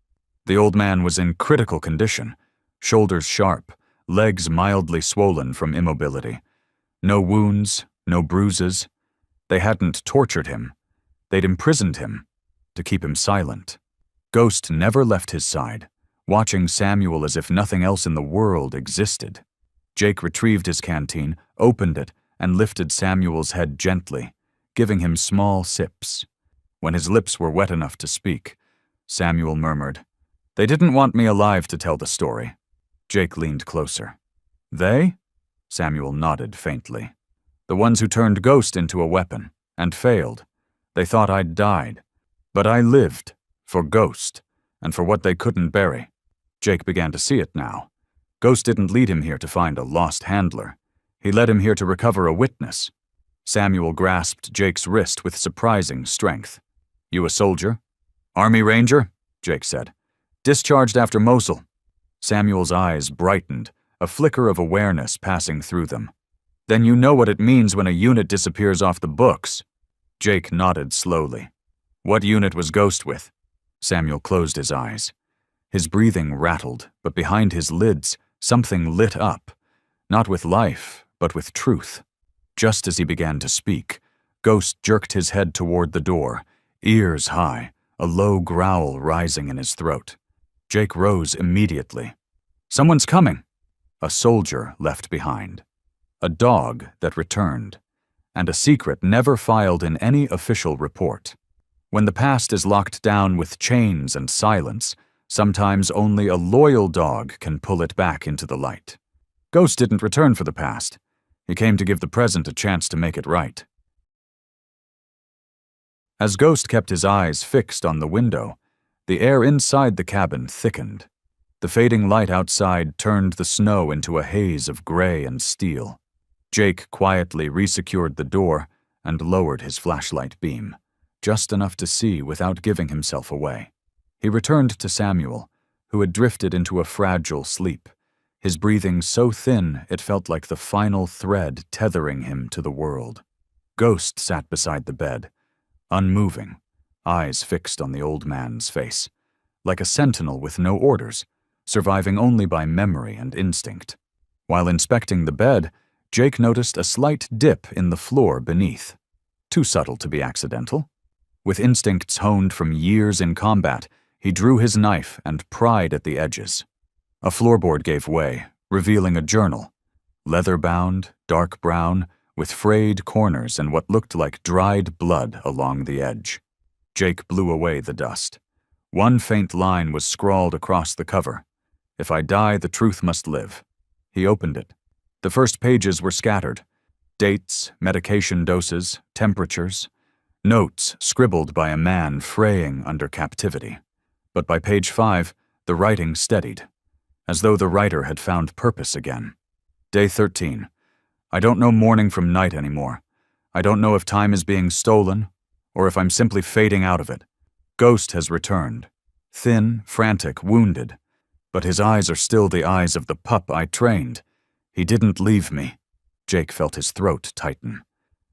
The old man was in critical condition, shoulders sharp, legs mildly swollen from immobility. No wounds, no bruises. They hadn't tortured him. They'd imprisoned him, to keep him silent. Ghost never left his side, watching Samuel as if nothing else in the world existed. Jake retrieved his canteen, opened it, and lifted Samuel's head gently, giving him small sips. When his lips were wet enough to speak, Samuel murmured, "They didn't want me alive to tell the story." Jake leaned closer. "They?" Samuel nodded faintly. "The ones who turned Ghost into a weapon, and failed. They thought I'd died. But I lived, for Ghost, and for what they couldn't bury." Jake began to see it now. Ghost didn't lead him here to find a lost handler. He led him here to recover a witness. Samuel grasped Jake's wrist with surprising strength. "You a soldier?" "Army Ranger," Jake said. "Discharged after Mosul." Samuel's eyes brightened, a flicker of awareness passing through them. "Then you know what it means when a unit disappears off the books." Jake nodded slowly. "What unit was Ghost with?" Samuel closed his eyes. His breathing rattled, but behind his lids, something lit up, not with life, but with truth. Just as he began to speak, Ghost jerked his head toward the door, ears high, a low growl rising in his throat. Jake rose immediately. "Someone's coming!" A soldier left behind. A dog that returned. And a secret never filed in any official report. When the past is locked down with chains and silence, sometimes only a loyal dog can pull it back into the light. Ghost didn't return for the past. He came to give the present a chance to make it right. As Ghost kept his eyes fixed on the window, the air inside the cabin thickened. The fading light outside turned the snow into a haze of gray and steel. Jake quietly resecured the door and lowered his flashlight beam, just enough to see without giving himself away. He returned to Samuel, who had drifted into a fragile sleep, his breathing so thin it felt like the final thread tethering him to the world. Ghost sat beside the bed, unmoving, eyes fixed on the old man's face, like a sentinel with no orders, surviving only by memory and instinct. While inspecting the bed, Jake noticed a slight dip in the floor beneath. Too subtle to be accidental. With instincts honed from years in combat, he drew his knife and pried at the edges. A floorboard gave way, revealing a journal. Leather-bound, dark brown, with frayed corners and what looked like dried blood along the edge. Jake blew away the dust. One faint line was scrawled across the cover. "If I die, the truth must live." He opened it. The first pages were scattered. Dates, medication doses, temperatures. Notes scribbled by a man fraying under captivity. But by page 5, the writing steadied, as though the writer had found purpose again. Day 13. I don't know morning from night anymore. I don't know if time is being stolen, or if I'm simply fading out of it. Ghost has returned. Thin, frantic, wounded. But his eyes are still the eyes of the pup I trained. He didn't leave me. Jake felt his throat tighten.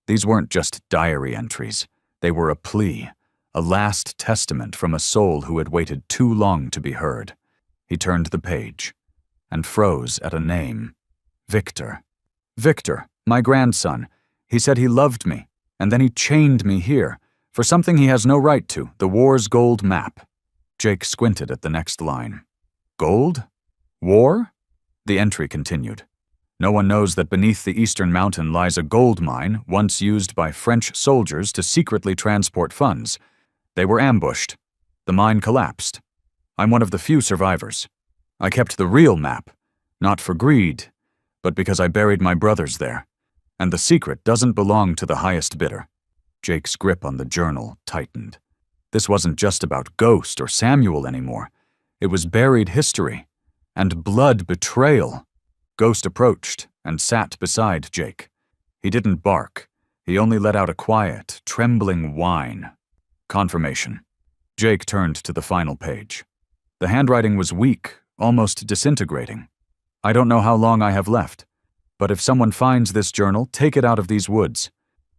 These weren't just diary entries. They were a plea, a last testament from a soul who had waited too long to be heard. He turned the page and froze at a name. Victor. Victor, my grandson. He said he loved me, and then he chained me here, for something he has no right to, the war's gold map. Jake squinted at the next line. Gold? War? The entry continued. No one knows that beneath the eastern mountain lies a gold mine once used by French soldiers to secretly transport funds. They were ambushed. The mine collapsed. I'm one of the few survivors. I kept the real map, not for greed, but because I buried my brothers there. And the secret doesn't belong to the highest bidder. Jake's grip on the journal tightened. This wasn't just about Ghost or Samuel anymore. It was buried history and blood betrayal. Ghost approached and sat beside Jake. He didn't bark. He only let out a quiet, trembling whine. Confirmation. Jake turned to the final page. The handwriting was weak, almost disintegrating. I don't know how long I have left, but if someone finds this journal, take it out of these woods.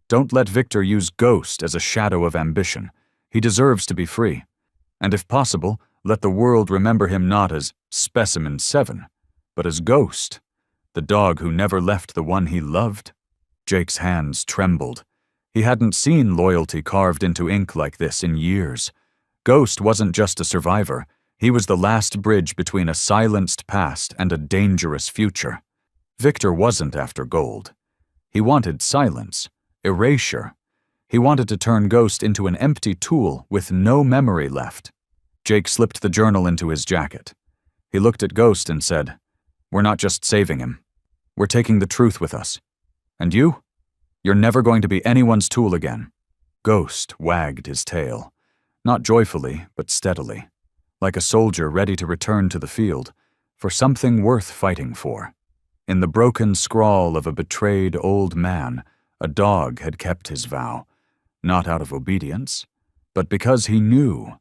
Don't let Victor use Ghost as a shadow of ambition. He deserves to be free. And if possible, let the world remember him not as Specimen 7, but as Ghost, the dog who never left the one he loved. Jake's hands trembled. He hadn't seen loyalty carved into ink like this in years. Ghost wasn't just a survivor. He was the last bridge between a silenced past and a dangerous future. Victor wasn't after gold. He wanted silence, erasure. He wanted to turn Ghost into an empty tool with no memory left. Jake slipped the journal into his jacket. He looked at Ghost and said, "We're not just saving him. We're taking the truth with us. And you? You're never going to be anyone's tool again." Ghost wagged his tail, not joyfully, but steadily, like a soldier ready to return to the field, for something worth fighting for. In the broken scrawl of a betrayed old man, a dog had kept his vow, not out of obedience, but because he knew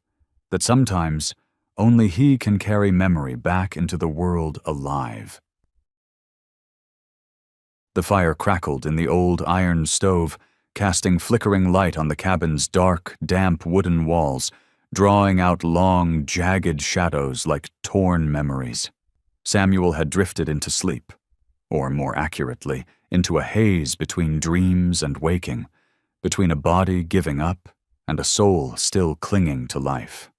that sometimes only he can carry memory back into the world alive. The fire crackled in the old iron stove, casting flickering light on the cabin's dark, damp wooden walls, drawing out long, jagged shadows like torn memories. Samuel had drifted into sleep, or more accurately, into a haze between dreams and waking, between a body giving up and a soul still clinging to life.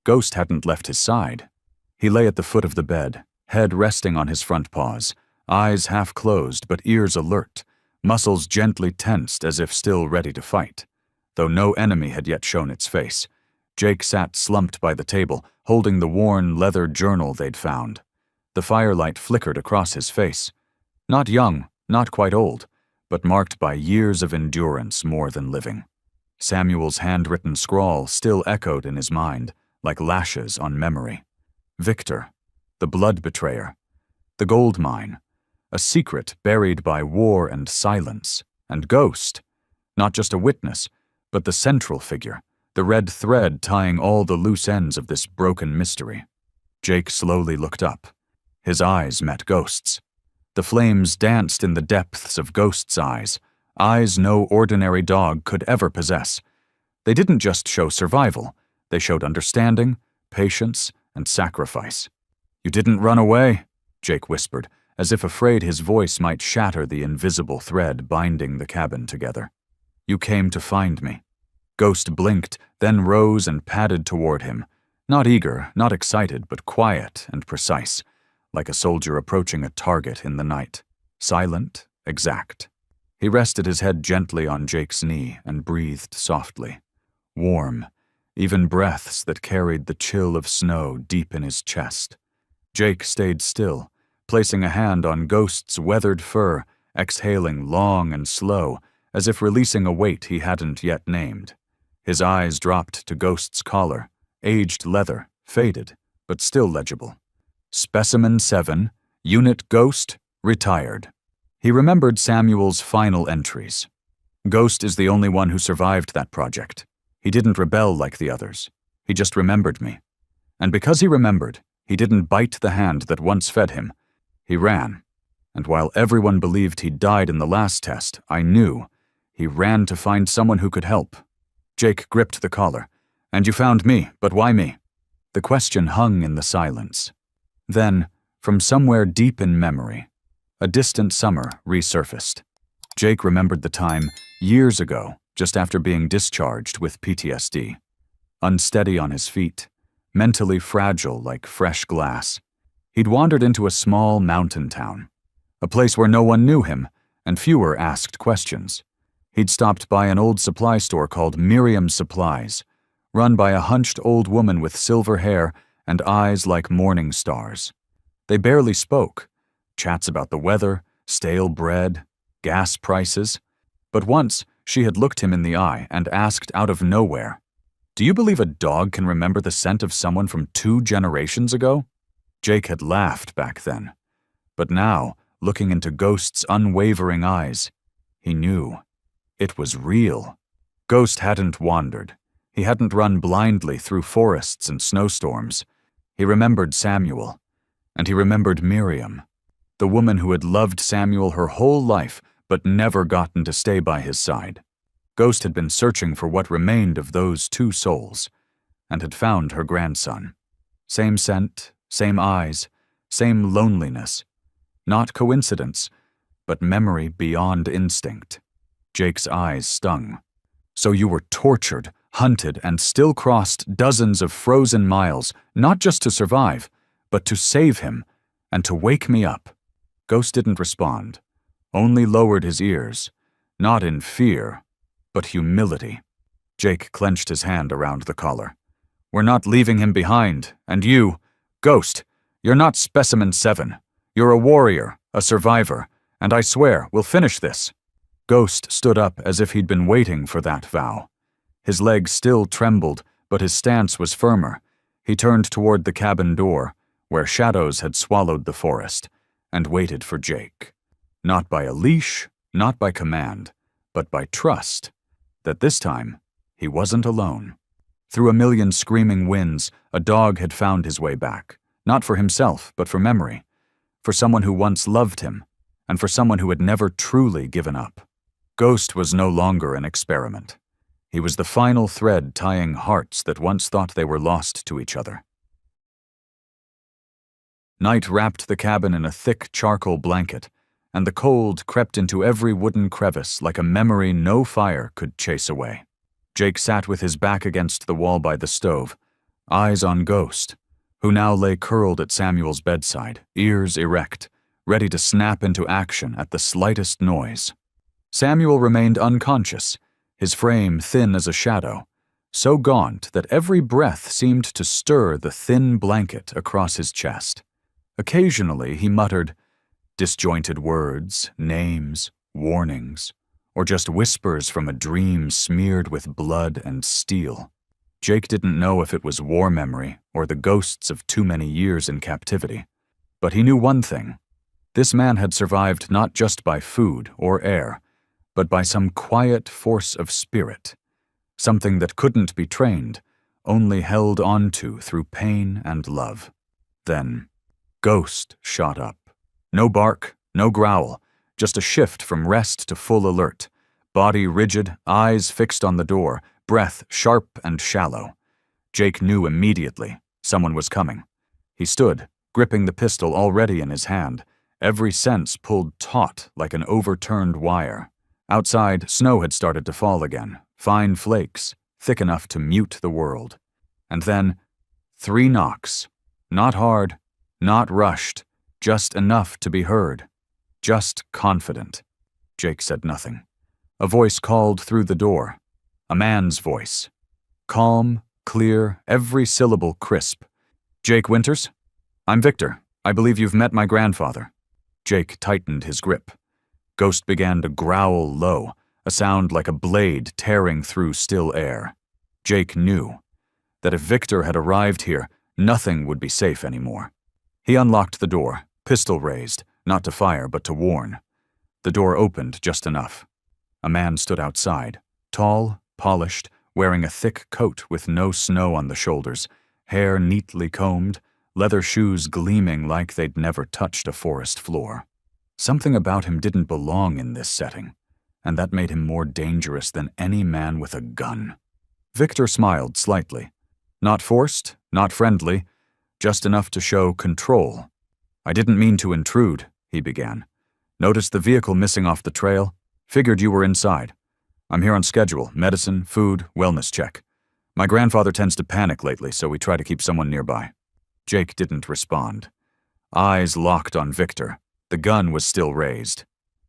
Ghost hadn't left his side. He lay at the foot of the bed, head resting on his front paws, eyes half closed but ears alert, muscles gently tensed as if still ready to fight. Though no enemy had yet shown its face, Jake sat slumped by the table, holding the worn leather journal they'd found. The firelight flickered across his face. Not young, not quite old, but marked by years of endurance more than living. Samuel's handwritten scrawl still echoed in his mind, like lashes on memory. Victor, the blood betrayer, the gold mine, a secret buried by war and silence, and Ghost, not just a witness, but the central figure, the red thread tying all the loose ends of this broken mystery. Jake slowly looked up. His eyes met Ghost's. The flames danced in the depths of Ghost's eyes, eyes no ordinary dog could ever possess. They didn't just show survival, they showed understanding, patience, and sacrifice. "You didn't run away," Jake whispered, as if afraid his voice might shatter the invisible thread binding the cabin together. "You came to find me." Ghost blinked, then rose and padded toward him, not eager, not excited, but quiet and precise, like a soldier approaching a target in the night. Silent, exact. He rested his head gently on Jake's knee and breathed softly. Warm, even breaths that carried the chill of snow deep in his chest. Jake stayed still, placing a hand on Ghost's weathered fur, exhaling long and slow, as if releasing a weight he hadn't yet named. His eyes dropped to Ghost's collar, aged leather, faded, but still legible. Specimen 7, Unit Ghost, retired. He remembered Samuel's final entries. Ghost is the only one who survived that project. He didn't rebel like the others. He just remembered me. And because he remembered, he didn't bite the hand that once fed him. He ran. And while everyone believed he'd died in the last test, I knew he ran to find someone who could help. Jake gripped the collar. "And you found me, but why me?" The question hung in the silence. Then, from somewhere deep in memory, a distant summer resurfaced. Jake remembered the time, years ago, just after being discharged with PTSD. Unsteady on his feet, mentally fragile like fresh glass, he'd wandered into a small mountain town, a place where no one knew him and fewer asked questions. He'd stopped by an old supply store called Miriam's Supplies, run by a hunched old woman with silver hair and eyes like morning stars. They barely spoke, chats about the weather, stale bread, gas prices. But once, she had looked him in the eye and asked out of nowhere, "Do you believe a dog can remember the scent of someone from 2 generations ago?" Jake had laughed back then. But now, looking into Ghost's unwavering eyes, he knew it was real. Ghost hadn't wandered. He hadn't run blindly through forests and snowstorms. He remembered Samuel, and he remembered Miriam, the woman who had loved Samuel her whole life but never gotten to stay by his side. Ghost had been searching for what remained of those 2 souls, and had found her grandson. Same scent, same eyes, same loneliness. Not coincidence, but memory beyond instinct. Jake's eyes stung. "So you were tortured, hunted, and still crossed dozens of frozen miles, not just to survive, but to save him, and to wake me up." Ghost didn't respond, only lowered his ears, not in fear, but humility. Jake clenched his hand around the collar. "We're not leaving him behind, and you, Ghost, you're not Specimen 7. You're a warrior, a survivor, and I swear we'll finish this." Ghost stood up as if he'd been waiting for that vow. His legs still trembled, but his stance was firmer. He turned toward the cabin door, where shadows had swallowed the forest, and waited for Jake. Not by a leash, not by command, but by trust, that this time he wasn't alone. Through a million screaming winds, a dog had found his way back, not for himself, but for memory, for someone who once loved him, and for someone who had never truly given up. Ghost was no longer an experiment. He was the final thread tying hearts that once thought they were lost to each other. Night wrapped the cabin in a thick charcoal blanket, and the cold crept into every wooden crevice like a memory no fire could chase away. Jake sat with his back against the wall by the stove, eyes on Ghost, who now lay curled at Samuel's bedside, ears erect, ready to snap into action at the slightest noise. Samuel remained unconscious, his frame thin as a shadow, so gaunt that every breath seemed to stir the thin blanket across his chest. Occasionally he muttered disjointed words, names, warnings, or just whispers from a dream smeared with blood and steel. Jake didn't know if it was war memory or the ghosts of too many years in captivity, but he knew one thing. This man had survived not just by food or air, but by some quiet force of spirit, something that couldn't be trained, only held onto through pain and love. Then, Ghost shot up. No bark, no growl, just a shift from rest to full alert, body rigid, eyes fixed on the door, breath sharp and shallow. Jake knew immediately someone was coming. He stood, gripping the pistol already in his hand, every sense pulled taut like an overturned wire. Outside, snow had started to fall again, fine flakes, thick enough to mute the world. And then, 3 knocks. Not hard, not rushed, just enough to be heard. Just confident. Jake said nothing. A voice called through the door. A man's voice. Calm, clear, every syllable crisp. "Jake Winters? I'm Victor. I believe you've met my grandfather." Jake tightened his grip. Ghost began to growl low, a sound like a blade tearing through still air. Jake knew that if Victor had arrived here, nothing would be safe anymore. He unlocked the door, pistol raised, not to fire but to warn. The door opened just enough. A man stood outside, tall, polished, wearing a thick coat with no snow on the shoulders, hair neatly combed, leather shoes gleaming like they'd never touched a forest floor. Something about him didn't belong in this setting, and that made him more dangerous than any man with a gun. Victor smiled slightly. Not forced, not friendly, just enough to show control. "I didn't mean to intrude," he began. "Noticed the vehicle missing off the trail. Figured you were inside. I'm here on schedule, medicine, food, wellness check. My grandfather tends to panic lately, so we try to keep someone nearby." Jake didn't respond. Eyes locked on Victor. The gun was still raised.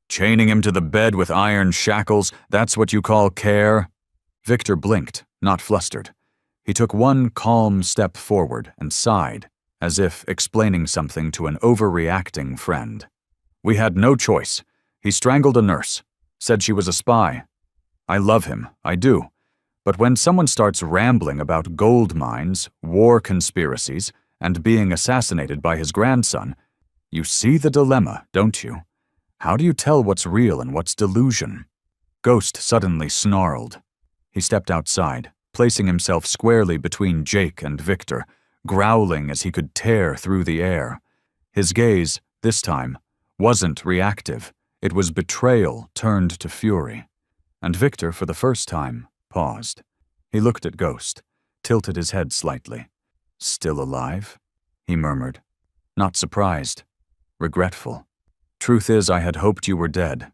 "Chaining him to the bed with iron shackles, that's what you call care?" Victor blinked, not flustered. He took one calm step forward and sighed, as if explaining something to an overreacting friend. "We had no choice. He strangled a nurse. Said she was a spy. I love him, I do. But when someone starts rambling about gold mines, war conspiracies, and being assassinated by his grandson, you see the dilemma, don't you? How do you tell what's real and what's delusion?" Ghost suddenly snarled. He stepped outside, placing himself squarely between Jake and Victor, growling as he could tear through the air. His gaze, this time, wasn't reactive. It was betrayal turned to fury. And Victor, for the first time, paused. He looked at Ghost, tilted his head slightly. "Still alive?" he murmured. Not surprised. Regretful. "Truth is, I had hoped you were dead.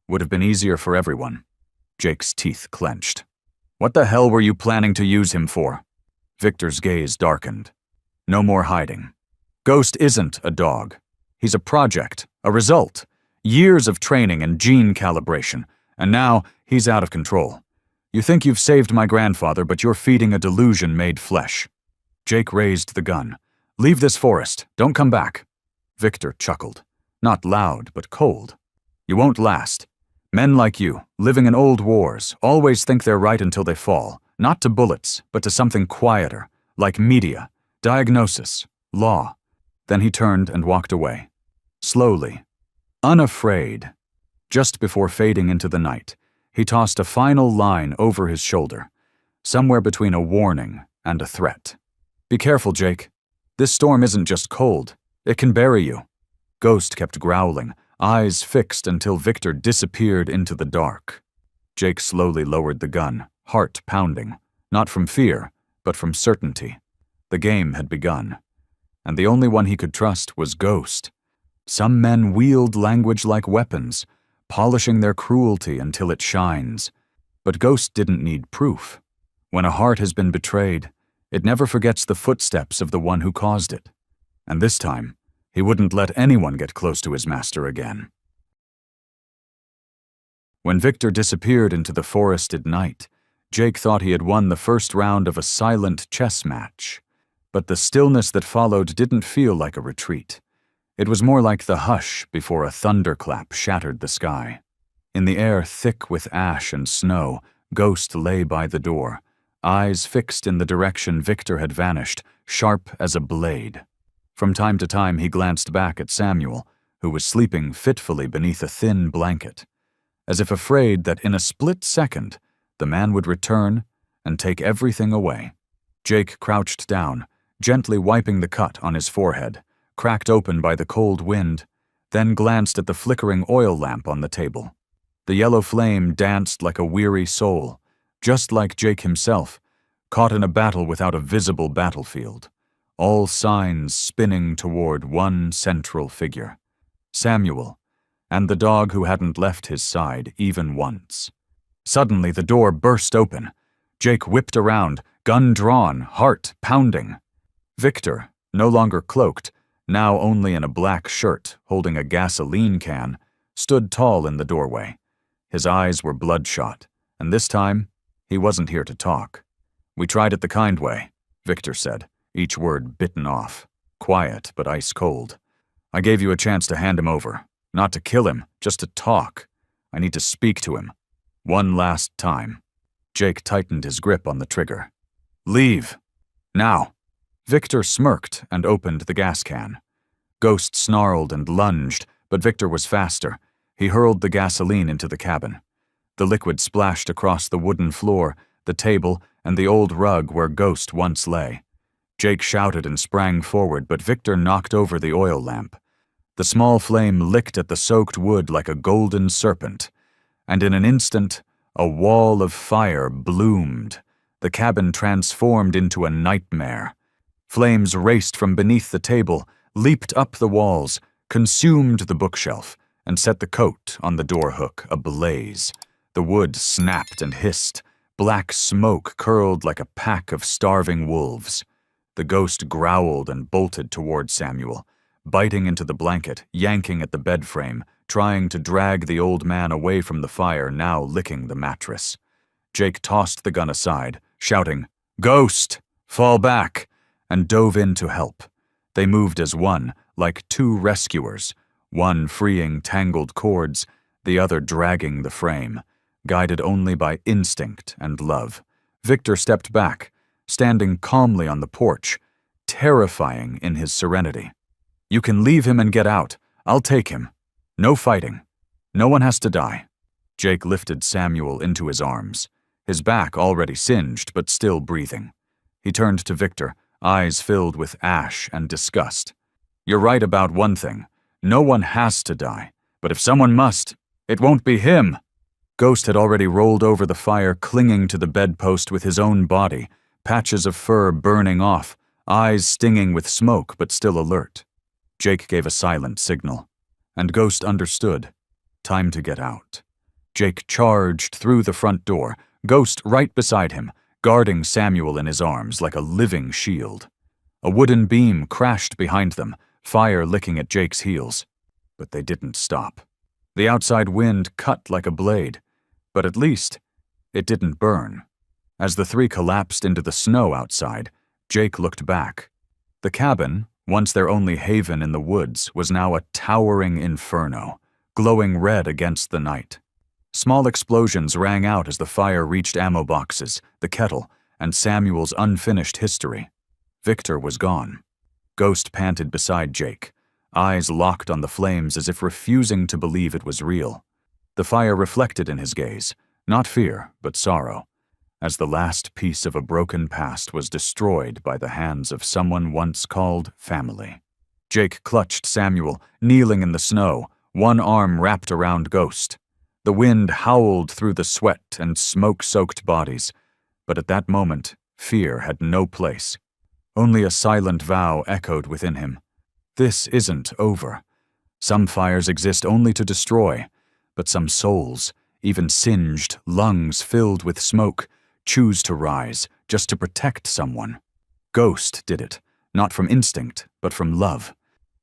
Would have been easier for everyone." Jake's teeth clenched. "What the hell were you planning to use him for?" Victor's gaze darkened. "No more hiding. Ghost isn't a dog. He's a project, a result. Years of training and gene calibration, and now he's out of control. You think you've saved my grandfather, but you're feeding a delusion made flesh." Jake raised the gun. "Leave this forest. Don't come back." Victor chuckled. Not loud, but cold. "You won't last. Men like you, living in old wars, always think they're right until they fall, not to bullets, but to something quieter, like media, diagnosis, law." Then he turned and walked away. Slowly, unafraid. Just before fading into the night, he tossed a final line over his shoulder, somewhere between a warning and a threat. "Be careful, Jake. This storm isn't just cold. It can bury you." Ghost kept growling, eyes fixed until Victor disappeared into the dark. Jake slowly lowered the gun, heart pounding, not from fear, but from certainty. The game had begun, and the only one he could trust was Ghost. Some men wield language like weapons, polishing their cruelty until it shines. But Ghost didn't need proof. When a heart has been betrayed, it never forgets the footsteps of the one who caused it. And this time, he wouldn't let anyone get close to his master again. When Victor disappeared into the forested night, Jake thought he had won the first round of a silent chess match. But the stillness that followed didn't feel like a retreat. It was more like the hush before a thunderclap shattered the sky. In the air thick with ash and snow, Ghost lay by the door, eyes fixed in the direction Victor had vanished, sharp as a blade. From time to time he glanced back at Samuel, who was sleeping fitfully beneath a thin blanket, as if afraid that in a split second the man would return and take everything away. Jake crouched down, gently wiping the cut on his forehead, cracked open by the cold wind, then glanced at the flickering oil lamp on the table. The yellow flame danced like a weary soul, just like Jake himself, caught in a battle without a visible battlefield, all signs spinning toward one central figure, Samuel, and the dog who hadn't left his side even once. Suddenly the door burst open. Jake whipped around, gun drawn, heart pounding. Victor, no longer cloaked, now only in a black shirt holding a gasoline can, stood tall in the doorway. His eyes were bloodshot, and this time, he wasn't here to talk. "We tried it the kind way," Victor said, each word bitten off, quiet but ice cold. "I gave you a chance to hand him over, not to kill him, just to talk. I need to speak to him. One last time." Jake tightened his grip on the trigger. "Leave. Now." Victor smirked and opened the gas can. Ghost snarled and lunged, but Victor was faster. He hurled the gasoline into the cabin. The liquid splashed across the wooden floor, the table, and the old rug where Ghost once lay. Jake shouted and sprang forward, but Victor knocked over the oil lamp. The small flame licked at the soaked wood like a golden serpent, and in an instant, a wall of fire bloomed. The cabin transformed into a nightmare. Flames raced from beneath the table, leaped up the walls, consumed the bookshelf, and set the coat on the door hook ablaze. The wood snapped and hissed. Black smoke curled like a pack of starving wolves. The ghost growled and bolted toward Samuel, biting into the blanket, yanking at the bed frame, trying to drag the old man away from the fire, now licking the mattress. Jake tossed the gun aside, shouting, "Ghost! Fall back!" and dove in to help. They moved as one, like two rescuers, one freeing tangled cords, the other dragging the frame, guided only by instinct and love. Victor stepped back, standing calmly on the porch, terrifying in his serenity. "You can leave him and get out. I'll take him. No fighting. No one has to die." Jake lifted Samuel into his arms, his back already singed but still breathing. He turned to Victor, eyes filled with ash and disgust. "You're right about one thing. No one has to die. But if someone must, it won't be him." Ghost had already rolled over the fire, clinging to the bedpost with his own body, patches of fur burning off, eyes stinging with smoke but still alert. Jake gave a silent signal, and Ghost understood. Time to get out. Jake charged through the front door, Ghost right beside him, guarding Samuel in his arms like a living shield. A wooden beam crashed behind them, fire licking at Jake's heels. But they didn't stop. The outside wind cut like a blade, but at least it didn't burn. As the three collapsed into the snow outside, Jake looked back. The cabin, once their only haven in the woods, was now a towering inferno, glowing red against the night. Small explosions rang out as the fire reached ammo boxes, the kettle, and Samuel's unfinished history. Victor was gone. Ghost panted beside Jake, eyes locked on the flames as if refusing to believe it was real. The fire reflected in his gaze, not fear, but sorrow, as the last piece of a broken past was destroyed by the hands of someone once called family. Jake clutched Samuel, kneeling in the snow, one arm wrapped around Ghost. The wind howled through the sweat and smoke-soaked bodies, but at that moment, fear had no place. Only a silent vow echoed within him. This isn't over. Some fires exist only to destroy, but some souls, even singed, lungs filled with smoke, choose to rise just to protect someone. Ghost did it, not from instinct, but from love.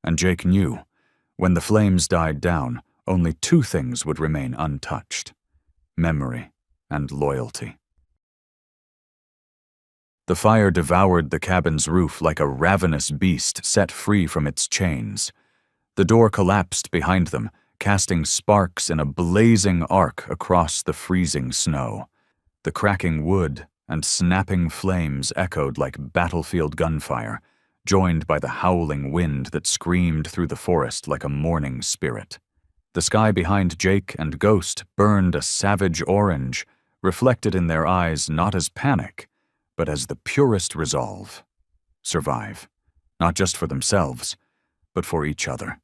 And Jake knew, when the flames died down, only two things would remain untouched: memory and loyalty. The fire devoured the cabin's roof like a ravenous beast set free from its chains. The door collapsed behind them, casting sparks in a blazing arc across the freezing snow. The cracking wood and snapping flames echoed like battlefield gunfire, joined by the howling wind that screamed through the forest like a mourning spirit. The sky behind Jake and Ghost burned a savage orange, reflected in their eyes not as panic, but as the purest resolve. Survive, not just for themselves, but for each other.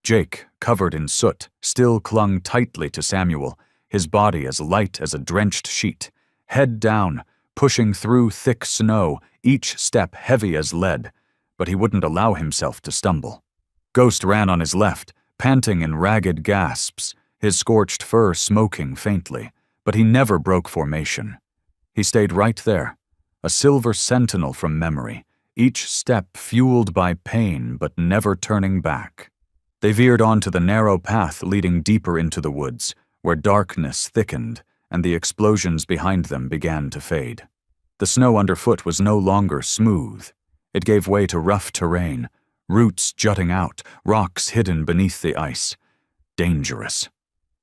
Jake, covered in soot, still clung tightly to Samuel, his body as light as a drenched sheet, head down, pushing through thick snow, each step heavy as lead, but he wouldn't allow himself to stumble. Ghost ran on his left, panting in ragged gasps, his scorched fur smoking faintly, but he never broke formation. He stayed right there, a silver sentinel from memory, each step fueled by pain but never turning back. They veered onto the narrow path leading deeper into the woods, where darkness thickened and the explosions behind them began to fade. The snow underfoot was no longer smooth. It gave way to rough terrain, roots jutting out, rocks hidden beneath the ice. Dangerous.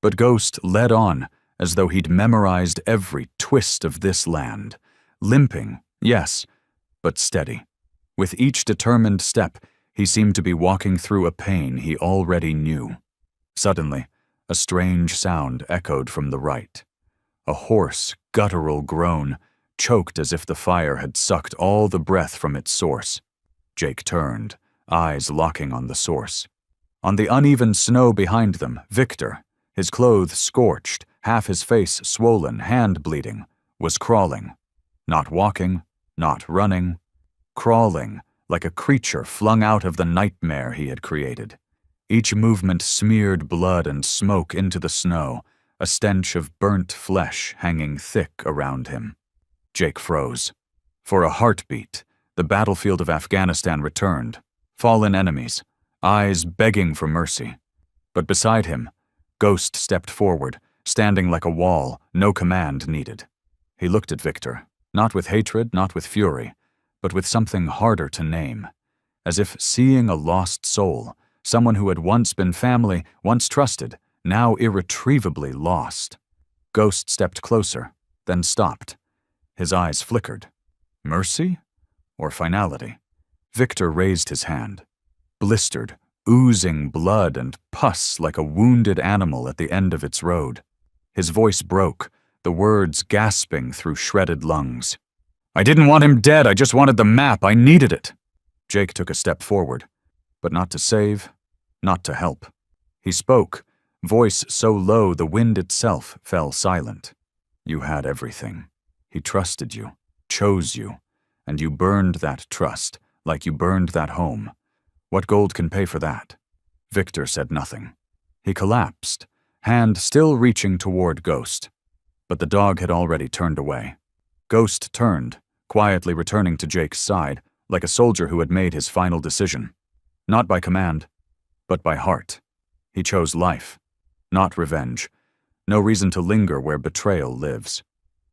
But Ghost led on, as though he'd memorized every twist of this land. Limping, yes, but steady. With each determined step, he seemed to be walking through a pain he already knew. Suddenly, a strange sound echoed from the right. A hoarse, guttural groan, choked as if the fire had sucked all the breath from its source. Jake turned, eyes locking on the source. On the uneven snow behind them, Victor, his clothes scorched, half his face swollen, hand bleeding, was crawling. Not walking, not running. Crawling like a creature flung out of the nightmare he had created. Each movement smeared blood and smoke into the snow, a stench of burnt flesh hanging thick around him. Jake froze. For a heartbeat, the battlefield of Afghanistan returned. Fallen enemies, eyes begging for mercy. But beside him, Ghost stepped forward, standing like a wall, no command needed. He looked at Victor, not with hatred, not with fury, but with something harder to name, as if seeing a lost soul, someone who had once been family, once trusted, now irretrievably lost. Ghost stepped closer, then stopped. His eyes flickered. Mercy? Or finality? Victor raised his hand. Blistered, oozing blood and pus like a wounded animal at the end of its road. His voice broke, the words gasping through shredded lungs. I didn't want him dead, I just wanted the map, I needed it. Jake took a step forward, but not to save, not to help. He spoke, voice so low the wind itself fell silent. You had everything. He trusted you, chose you, and you burned that trust like you burned that home. What gold can pay for that? Victor said nothing. He collapsed, hand still reaching toward Ghost. But the dog had already turned away. Ghost turned, quietly returning to Jake's side, like a soldier who had made his final decision. Not by command, but by heart. He chose life, not revenge. No reason to linger where betrayal lives.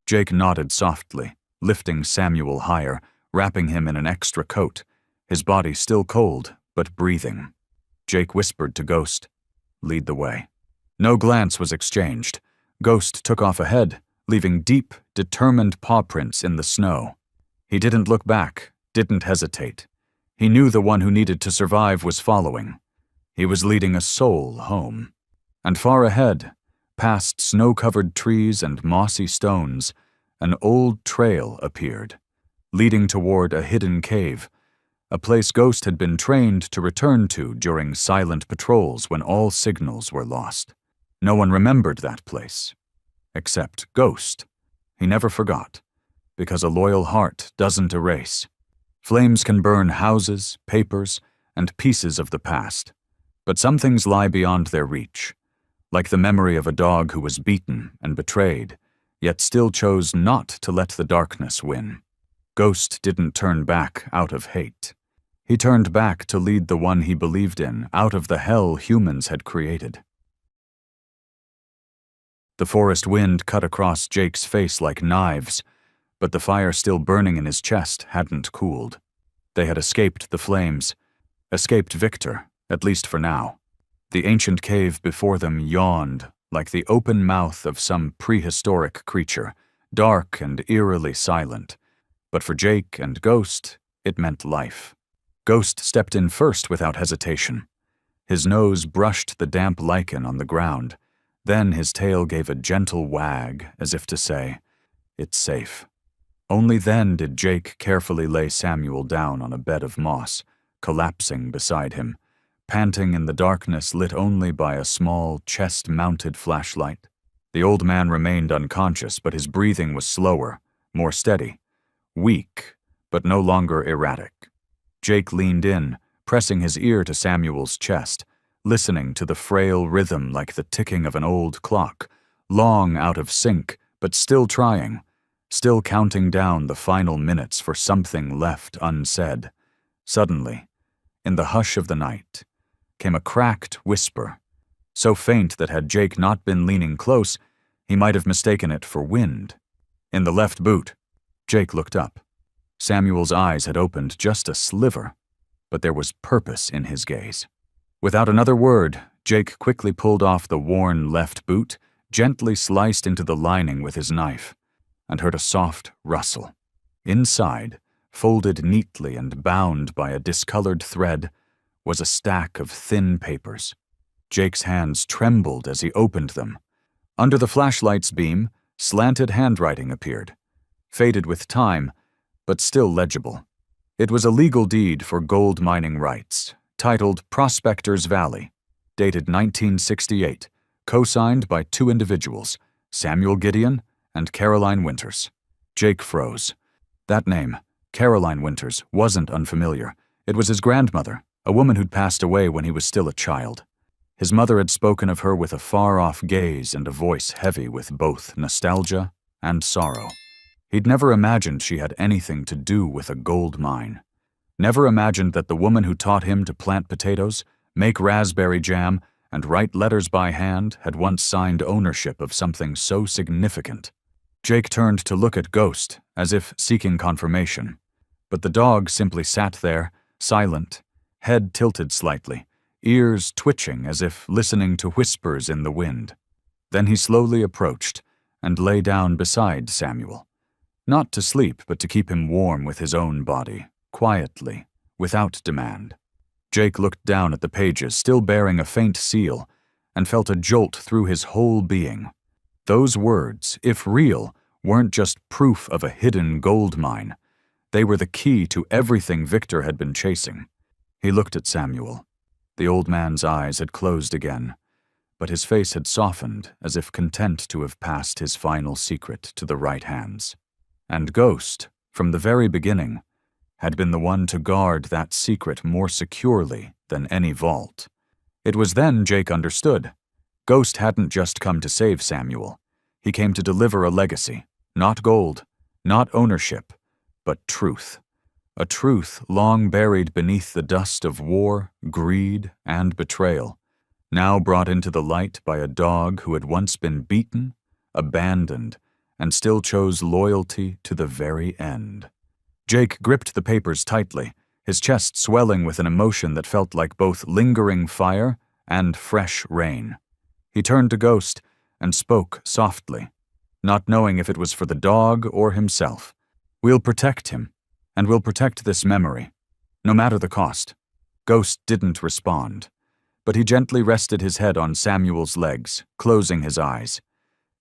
Jake nodded softly, lifting Samuel higher, wrapping him in an extra coat, his body still cold, but breathing. Jake whispered to Ghost, lead the way. No glance was exchanged. Ghost took off ahead, leaving deep, determined paw prints in the snow. He didn't look back, didn't hesitate. He knew the one who needed to survive was following. He was leading a soul home. And far ahead, past snow-covered trees and mossy stones, an old trail appeared, leading toward a hidden cave, a place Ghost had been trained to return to during silent patrols when all signals were lost. No one remembered that place, except Ghost. He never forgot, because a loyal heart doesn't erase. Flames can burn houses, papers, and pieces of the past, but some things lie beyond their reach, like the memory of a dog who was beaten and betrayed, yet still chose not to let the darkness win. Ghost didn't turn back out of hate. He turned back to lead the one he believed in out of the hell humans had created. The forest wind cut across Jake's face like knives, but the fire still burning in his chest hadn't cooled. They had escaped the flames, escaped Victor, at least for now. The ancient cave before them yawned like the open mouth of some prehistoric creature, dark and eerily silent. But for Jake and Ghost, it meant life. Ghost stepped in first without hesitation. His nose brushed the damp lichen on the ground. Then his tail gave a gentle wag, as if to say, it's safe. Only then did Jake carefully lay Samuel down on a bed of moss, collapsing beside him, panting in the darkness lit only by a small, chest-mounted flashlight. The old man remained unconscious, but his breathing was slower, more steady, weak, but no longer erratic. Jake leaned in, pressing his ear to Samuel's chest, listening to the frail rhythm like the ticking of an old clock, long out of sync, but still trying, still counting down the final minutes for something left unsaid. Suddenly, in the hush of the night, came a cracked whisper, so faint that had Jake not been leaning close, he might have mistaken it for wind. In the left boot, Jake looked up. Samuel's eyes had opened just a sliver, but there was purpose in his gaze. Without another word, Jake quickly pulled off the worn left boot, gently sliced into the lining with his knife, and heard a soft rustle. Inside, folded neatly and bound by a discolored thread, was a stack of thin papers. Jake's hands trembled as he opened them. Under the flashlight's beam, slanted handwriting appeared, faded with time, but still legible. It was a legal deed for gold mining rights, titled Prospector's Valley. dated 1968, co-signed by two individuals, Samuel Gideon and Caroline Winters. Jake froze. That name, Caroline Winters, wasn't unfamiliar. It was his grandmother, a woman who'd passed away when he was still a child. His mother had spoken of her with a far-off gaze and a voice heavy with both nostalgia and sorrow. He'd never imagined she had anything to do with a gold mine. Never imagined that the woman who taught him to plant potatoes, make raspberry jam, and write letters by hand had once signed ownership of something so significant. Jake turned to look at Ghost, as if seeking confirmation. But the dog simply sat there, silent, head tilted slightly, ears twitching as if listening to whispers in the wind. Then he slowly approached and lay down beside Samuel. Not to sleep, but to keep him warm with his own body, quietly, without demand. Jake looked down at the pages, still bearing a faint seal, and felt a jolt through his whole being. Those words, if real, weren't just proof of a hidden gold mine. They were the key to everything Victor had been chasing. He looked at Samuel. The old man's eyes had closed again, but his face had softened as if content to have passed his final secret to the right hands. And Ghost, from the very beginning, had been the one to guard that secret more securely than any vault. It was then Jake understood. Ghost hadn't just come to save Samuel. He came to deliver a legacy, not gold, not ownership, but truth. A truth long buried beneath the dust of war, greed, and betrayal, now brought into the light by a dog who had once been beaten, abandoned, and still chose loyalty to the very end. Jake gripped the papers tightly, his chest swelling with an emotion that felt like both lingering fire and fresh rain. He turned to Ghost and spoke softly, not knowing if it was for the dog or himself. "We'll protect him, and we'll protect this memory, no matter the cost." Ghost didn't respond, but he gently rested his head on Samuel's legs, closing his eyes.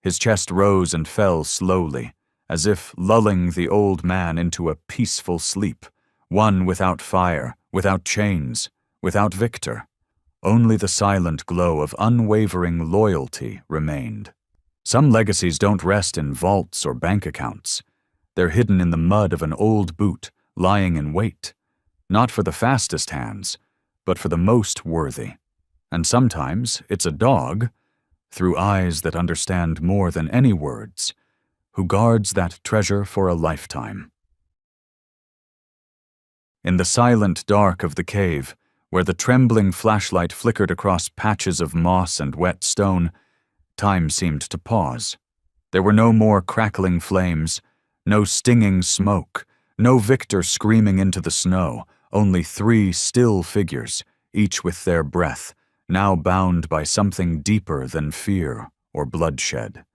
His chest rose and fell slowly, as if lulling the old man into a peaceful sleep, one without fire, without chains, without Victor. Only the silent glow of unwavering loyalty remained. Some legacies don't rest in vaults or bank accounts. They're hidden in the mud of an old boot, lying in wait, not for the fastest hands, but for the most worthy. And sometimes it's a dog, through eyes that understand more than any words, who guards that treasure for a lifetime. In the silent dark of the cave, where the trembling flashlight flickered across patches of moss and wet stone, time seemed to pause. There were no more crackling flames, no stinging smoke, no Victor screaming into the snow, only three still figures, each with their breath, now bound by something deeper than fear or bloodshed.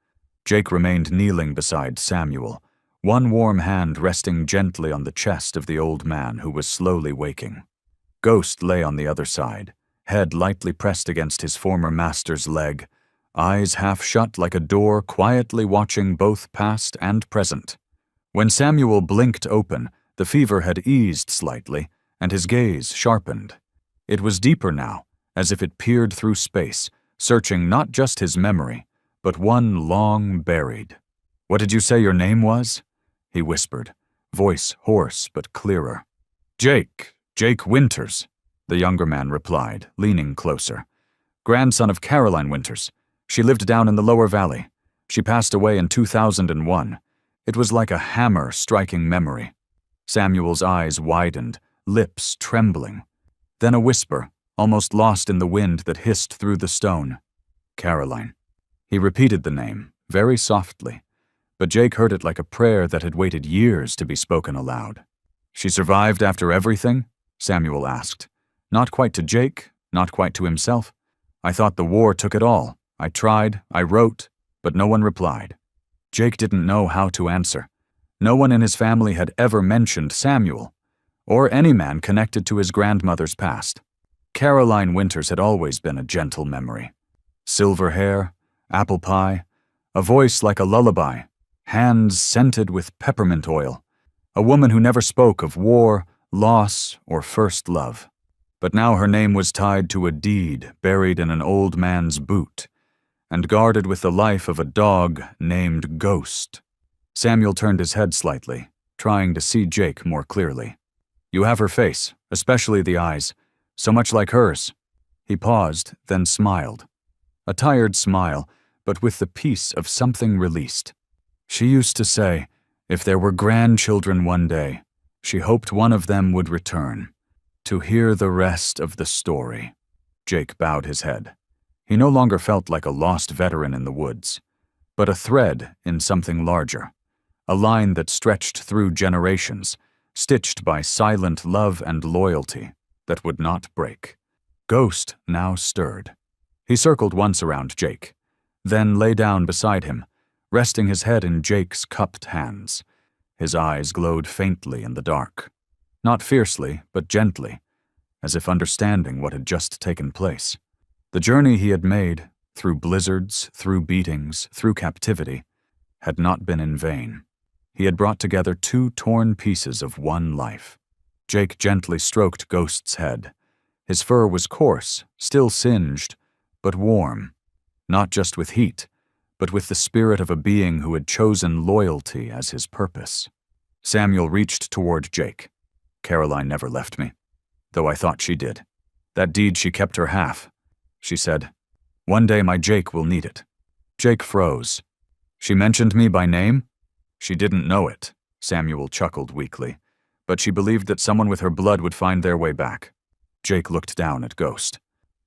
Jake remained kneeling beside Samuel, one warm hand resting gently on the chest of the old man who was slowly waking. Ghost lay on the other side, head lightly pressed against his former master's leg, eyes half shut like a door quietly watching both past and present. When Samuel blinked open, the fever had eased slightly, and his gaze sharpened. It was deeper now, as if it peered through space, searching not just his memory, but one long buried. "What did you say your name was?" he whispered, voice hoarse but clearer. Jake Winters," the younger man replied, leaning closer. "Grandson of Caroline Winters. She lived down in the lower valley. She passed away in 2001. It was like a hammer striking memory." Samuel's eyes widened, lips trembling. Then a whisper, almost lost in the wind that hissed through the stone. "Caroline." He repeated the name, very softly, but Jake heard it like a prayer that had waited years to be spoken aloud. "She survived after everything?" Samuel asked. Not quite to Jake, not quite to himself. "I thought the war took it all. I tried, I wrote, but no one replied." Jake didn't know how to answer. No one in his family had ever mentioned Samuel, or any man connected to his grandmother's past. Caroline Winters had always been a gentle memory. Silver hair, apple pie, a voice like a lullaby, hands scented with peppermint oil, a woman who never spoke of war, loss, or first love. But now her name was tied to a deed buried in an old man's boot, and guarded with the life of a dog named Ghost. Samuel turned his head slightly, trying to see Jake more clearly. "You have her face, especially the eyes, so much like hers." He paused, then smiled. A tired smile, but with the peace of something released. "She used to say, if there were grandchildren one day, she hoped one of them would return, to hear the rest of the story." Jake bowed his head. He no longer felt like a lost veteran in the woods, but a thread in something larger, a line that stretched through generations, stitched by silent love and loyalty that would not break. Ghost now stirred. He circled once around Jake, then lay down beside him, resting his head in Jake's cupped hands. His eyes glowed faintly in the dark, not fiercely, but gently, as if understanding what had just taken place. The journey he had made, through blizzards, through beatings, through captivity, had not been in vain. He had brought together two torn pieces of one life. Jake gently stroked Ghost's head. His fur was coarse, still singed, but warm, not just with heat, but with the spirit of a being who had chosen loyalty as his purpose. Samuel reached toward Jake. "Caroline never left me, though I thought she did. That deed she kept her half," she said. "One day my Jake will need it." Jake froze. "She mentioned me by name?" "She didn't know it," Samuel chuckled weakly, "but she believed that someone with her blood would find their way back." Jake looked down at Ghost.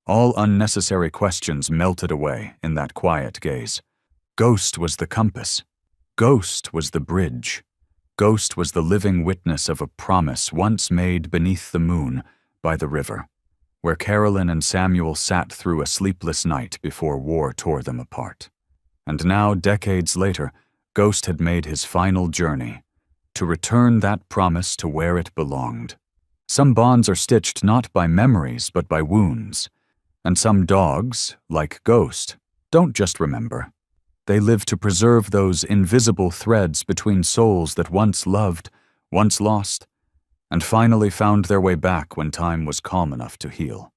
All unnecessary questions melted away in that quiet gaze. Ghost was the compass. Ghost was the bridge. Ghost was the living witness of a promise once made beneath the moon by the river, where Carolyn and Samuel sat through a sleepless night before war tore them apart. And now, decades later, Ghost had made his final journey, to return that promise to where it belonged. Some bonds are stitched not by memories but by wounds, and some dogs, like Ghost, don't just remember. They live to preserve those invisible threads between souls that once loved, once lost, and finally found their way back when time was calm enough to heal.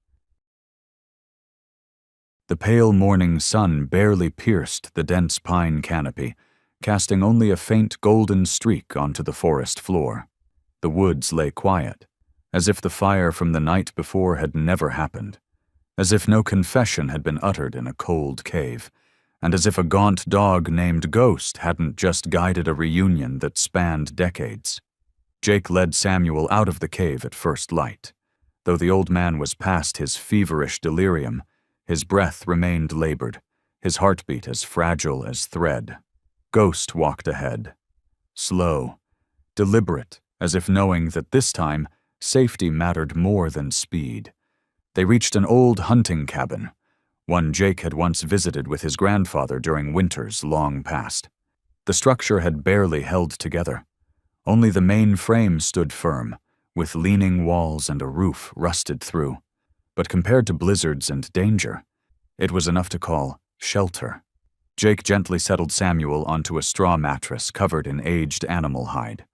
The pale morning sun barely pierced the dense pine canopy, casting only a faint golden streak onto the forest floor. The woods lay quiet, as if the fire from the night before had never happened, as if no confession had been uttered in a cold cave, and as if a gaunt dog named Ghost hadn't just guided a reunion that spanned decades. Jake led Samuel out of the cave at first light. Though the old man was past his feverish delirium, his breath remained labored, his heartbeat as fragile as thread. Ghost walked ahead, slow, deliberate, as if knowing that this time safety mattered more than speed. They reached an old hunting cabin, one Jake had once visited with his grandfather during winters long past. The structure had barely held together. Only the main frame stood firm, with leaning walls and a roof rusted through. But compared to blizzards and danger, it was enough to call shelter. Jake gently settled Samuel onto a straw mattress covered in aged animal hide.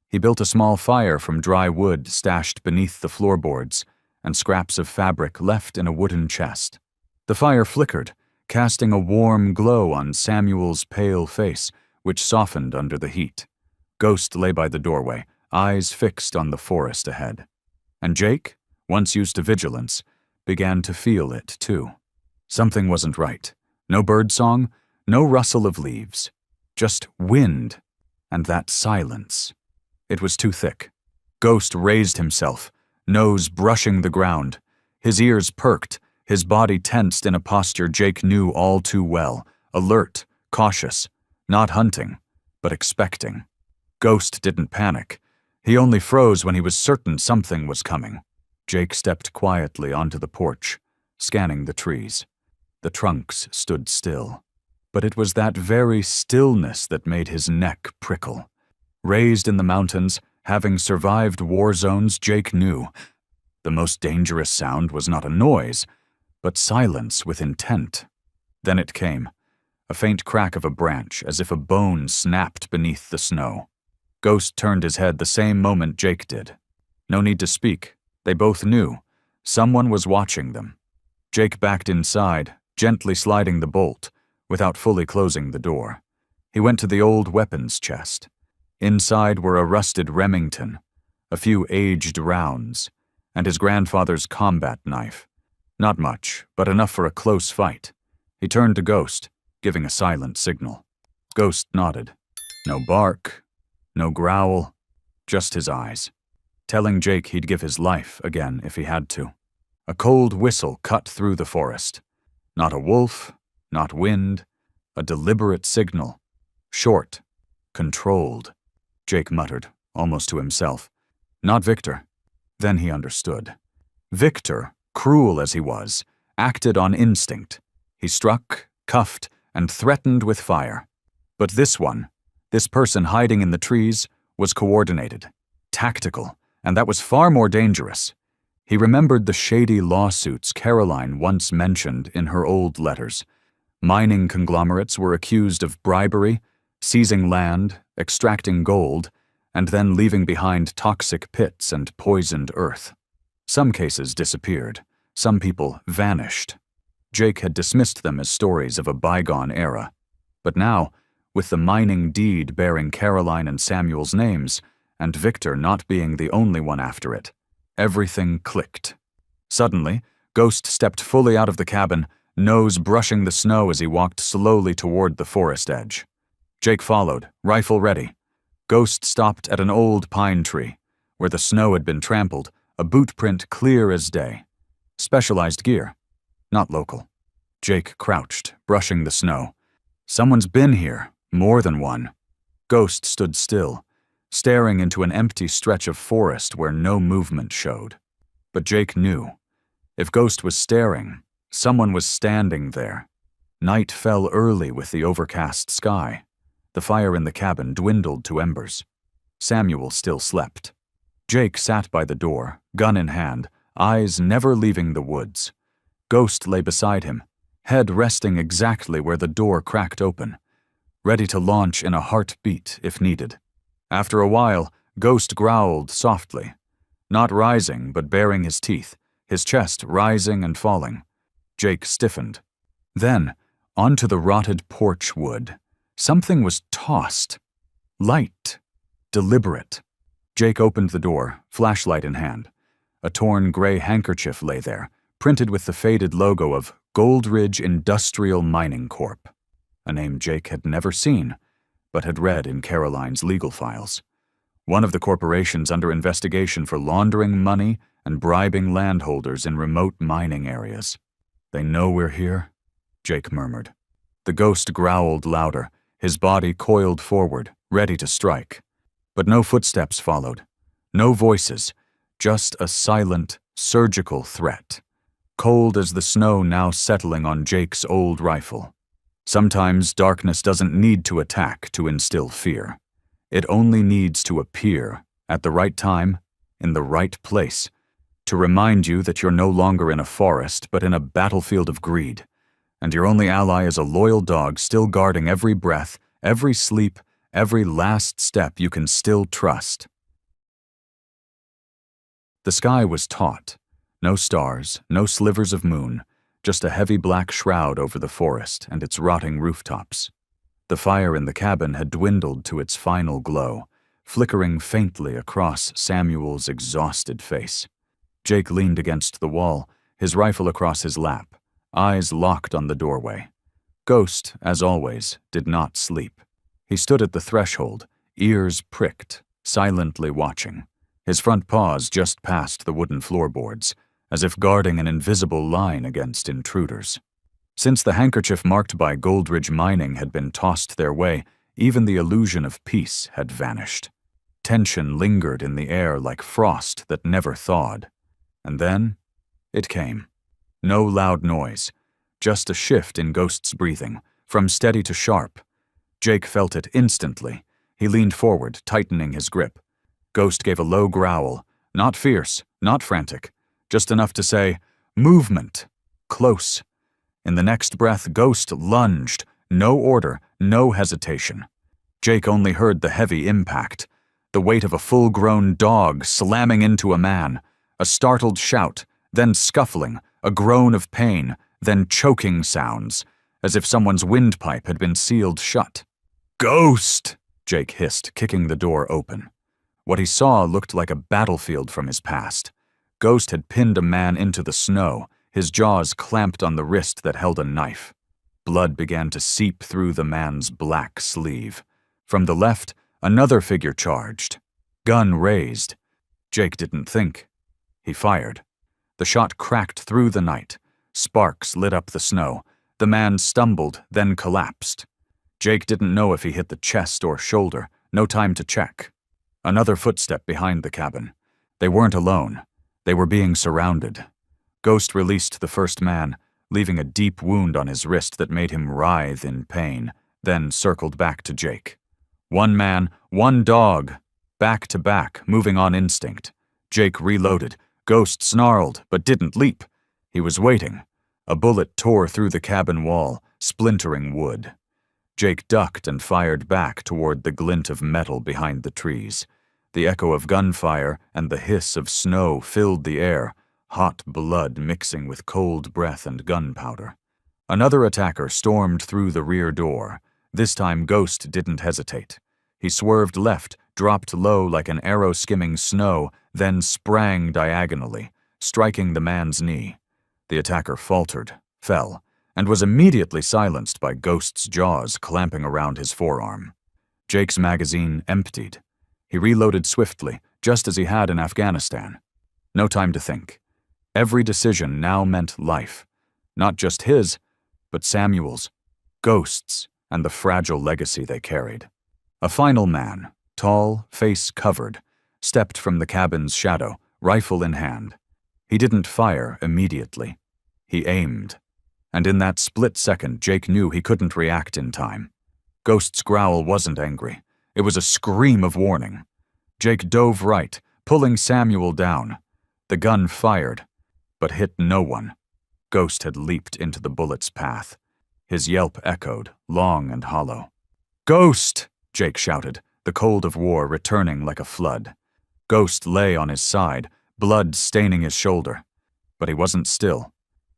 He built a small fire from dry wood stashed beneath the floorboards and scraps of fabric left in a wooden chest. The fire flickered, casting a warm glow on Samuel's pale face, which softened under the heat. Ghost lay by the doorway, eyes fixed on the forest ahead. And Jake, once used to vigilance, began to feel it too. Something wasn't right. No birdsong, no rustle of leaves. Just wind, and that silence. It was too thick. Ghost raised himself, nose brushing the ground. His ears perked, his body tensed in a posture Jake knew all too well, alert, cautious, not hunting, but expecting. Ghost didn't panic. He only froze when he was certain something was coming. Jake stepped quietly onto the porch, scanning the trees. The trunks stood still. But it was that very stillness that made his neck prickle. Raised in the mountains, having survived war zones, Jake knew the most dangerous sound was not a noise, but silence with intent. Then it came, a faint crack of a branch, as if a bone snapped beneath the snow. Ghost turned his head the same moment Jake did. No need to speak. They both knew. Someone was watching them. Jake backed inside, gently sliding the bolt, without fully closing the door. He went to the old weapons chest. Inside were a rusted Remington, a few aged rounds, and his grandfather's combat knife. Not much, but enough for a close fight. He turned to Ghost, giving a silent signal. Ghost nodded. No bark, no growl, just his eyes, telling Jake he'd give his life again if he had to. A cold whistle cut through the forest. Not a wolf, not wind, a deliberate signal. Short, controlled. Jake muttered, almost to himself. Not Victor. Then he understood. Victor, cruel as he was, acted on instinct. He struck, cuffed, and threatened with fire. But this one, this person hiding in the trees, was coordinated, tactical, and that was far more dangerous. He remembered the shady lawsuits Caroline once mentioned in her old letters. Mining conglomerates were accused of bribery, seizing land, extracting gold, and then leaving behind toxic pits and poisoned earth. Some cases disappeared. Some people vanished. Jake had dismissed them as stories of a bygone era. But now, with the mining deed bearing Caroline and Samuel's names, and Victor not being the only one after it, everything clicked. Suddenly, Ghost stepped fully out of the cabin, nose brushing the snow as he walked slowly toward the forest edge. Jake followed, rifle ready. Ghost stopped at an old pine tree, where the snow had been trampled, a boot print clear as day. Specialized gear, not local. Jake crouched, brushing the snow. Someone's been here, more than one. Ghost stood still, staring into an empty stretch of forest where no movement showed. But Jake knew. If Ghost was staring, someone was standing there. Night fell early with the overcast sky. The fire in the cabin dwindled to embers. Samuel still slept. Jake sat by the door, gun in hand, eyes never leaving the woods. Ghost lay beside him, head resting exactly where the door cracked open, ready to launch in a heartbeat if needed. After a while, Ghost growled softly, not rising but baring his teeth, his chest rising and falling. Jake stiffened. Then, onto the rotted porch wood, something was tossed. Light. Deliberate. Jake opened the door, flashlight in hand. A torn gray handkerchief lay there, printed with the faded logo of Goldridge Industrial Mining Corp., a name Jake had never seen, but had read in Caroline's legal files. One of the corporations under investigation for laundering money and bribing landholders in remote mining areas. They know we're here? Jake murmured. The Ghost growled louder, his body coiled forward, ready to strike. But no footsteps followed. No voices, just a silent, surgical threat. Cold as the snow now settling on Jake's old rifle. Sometimes darkness doesn't need to attack to instill fear. It only needs to appear, at the right time, in the right place, to remind you that you're no longer in a forest but in a battlefield of greed, and your only ally is a loyal dog still guarding every breath, every sleep, every last step you can still trust. The sky was taut. No stars, no slivers of moon, just a heavy black shroud over the forest and its rotting rooftops. The fire in the cabin had dwindled to its final glow, flickering faintly across Samuel's exhausted face. Jake leaned against the wall, his rifle across his lap, eyes locked on the doorway. Ghost, as always, did not sleep. He stood at the threshold, ears pricked, silently watching, his front paws just past the wooden floorboards, as if guarding an invisible line against intruders. Since the handkerchief marked by Goldridge Mining had been tossed their way, even the illusion of peace had vanished. Tension lingered in the air like frost that never thawed. And then, it came. No loud noise, just a shift in Ghost's breathing, from steady to sharp. Jake felt it instantly. He leaned forward, tightening his grip. Ghost gave a low growl, not fierce, not frantic, just enough to say, "Movement. Close." In the next breath, Ghost lunged, no order, no hesitation. Jake only heard the heavy impact, the weight of a full-grown dog slamming into a man, a startled shout, then scuffling, a groan of pain, then choking sounds, as if someone's windpipe had been sealed shut. "Ghost!" Jake hissed, kicking the door open. What he saw looked like a battlefield from his past. Ghost had pinned a man into the snow, his jaws clamped on the wrist that held a knife. Blood began to seep through the man's black sleeve. From the left, another figure charged. Gun raised. Jake didn't think. He fired. The shot cracked through the night. Sparks lit up the snow. The man stumbled, then collapsed. Jake didn't know if he hit the chest or shoulder. No time to check. Another footstep behind the cabin. They weren't alone. They were being surrounded. Ghost released the first man, leaving a deep wound on his wrist that made him writhe in pain, then circled back to Jake. One man, one dog, back to back, moving on instinct. Jake reloaded. Ghost snarled, but didn't leap. He was waiting. A bullet tore through the cabin wall, splintering wood. Jake ducked and fired back toward the glint of metal behind the trees. The echo of gunfire and the hiss of snow filled the air, hot blood mixing with cold breath and gunpowder. Another attacker stormed through the rear door. This time Ghost didn't hesitate. He swerved left, dropped low like an arrow skimming snow, then sprang diagonally, striking the man's knee. The attacker faltered, fell, and was immediately silenced by Ghost's jaws clamping around his forearm. Jake's magazine emptied. He reloaded swiftly, just as he had in Afghanistan. No time to think. Every decision now meant life. Not just his, but Samuel's, Ghost's, and the fragile legacy they carried. A final man, tall, face covered, stepped from the cabin's shadow, rifle in hand. He didn't fire immediately. He aimed. And in that split second, Jake knew he couldn't react in time. Ghost's growl wasn't angry. It was a scream of warning. Jake dove right, pulling Samuel down. The gun fired, but hit no one. Ghost had leaped into the bullet's path. His yelp echoed, long and hollow. "Ghost!" Jake shouted, the cold of war returning like a flood. Ghost lay on his side, blood staining his shoulder. But he wasn't still.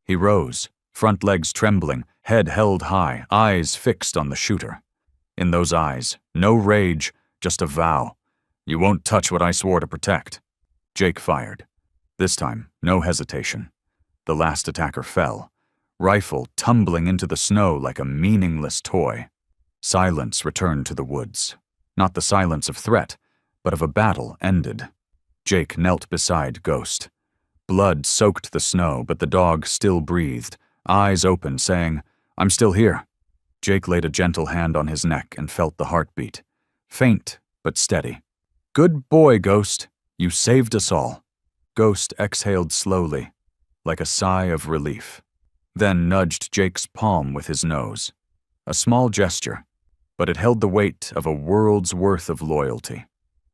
He rose, front legs trembling, head held high, eyes fixed on the shooter. In those eyes, no rage, just a vow. "You won't touch what I swore to protect." Jake fired. This time, no hesitation. The last attacker fell, rifle tumbling into the snow like a meaningless toy. Silence returned to the woods. Not the silence of threat, but of a battle ended. Jake knelt beside Ghost. Blood soaked the snow, but the dog still breathed, eyes open, saying, "I'm still here." Jake laid a gentle hand on his neck and felt the heartbeat. Faint, but steady. "Good boy, Ghost. You saved us all." Ghost exhaled slowly, like a sigh of relief, then nudged Jake's palm with his nose. A small gesture, but it held the weight of a world's worth of loyalty.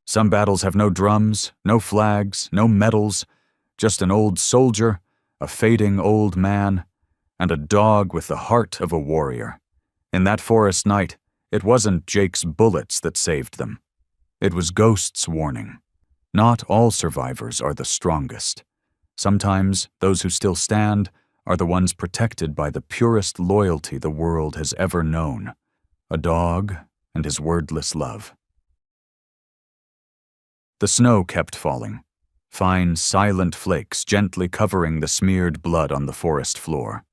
Some battles have no drums, no flags, no medals, just an old soldier, a fading old man, and a dog with the heart of a warrior. In that forest night, it wasn't Jake's bullets that saved them. It was Ghost's warning. Not all survivors are the strongest. Sometimes those who still stand are the ones protected by the purest loyalty the world has ever known. A dog and his wordless love. The snow kept falling. Fine, silent flakes gently covering the smeared blood on the forest floor.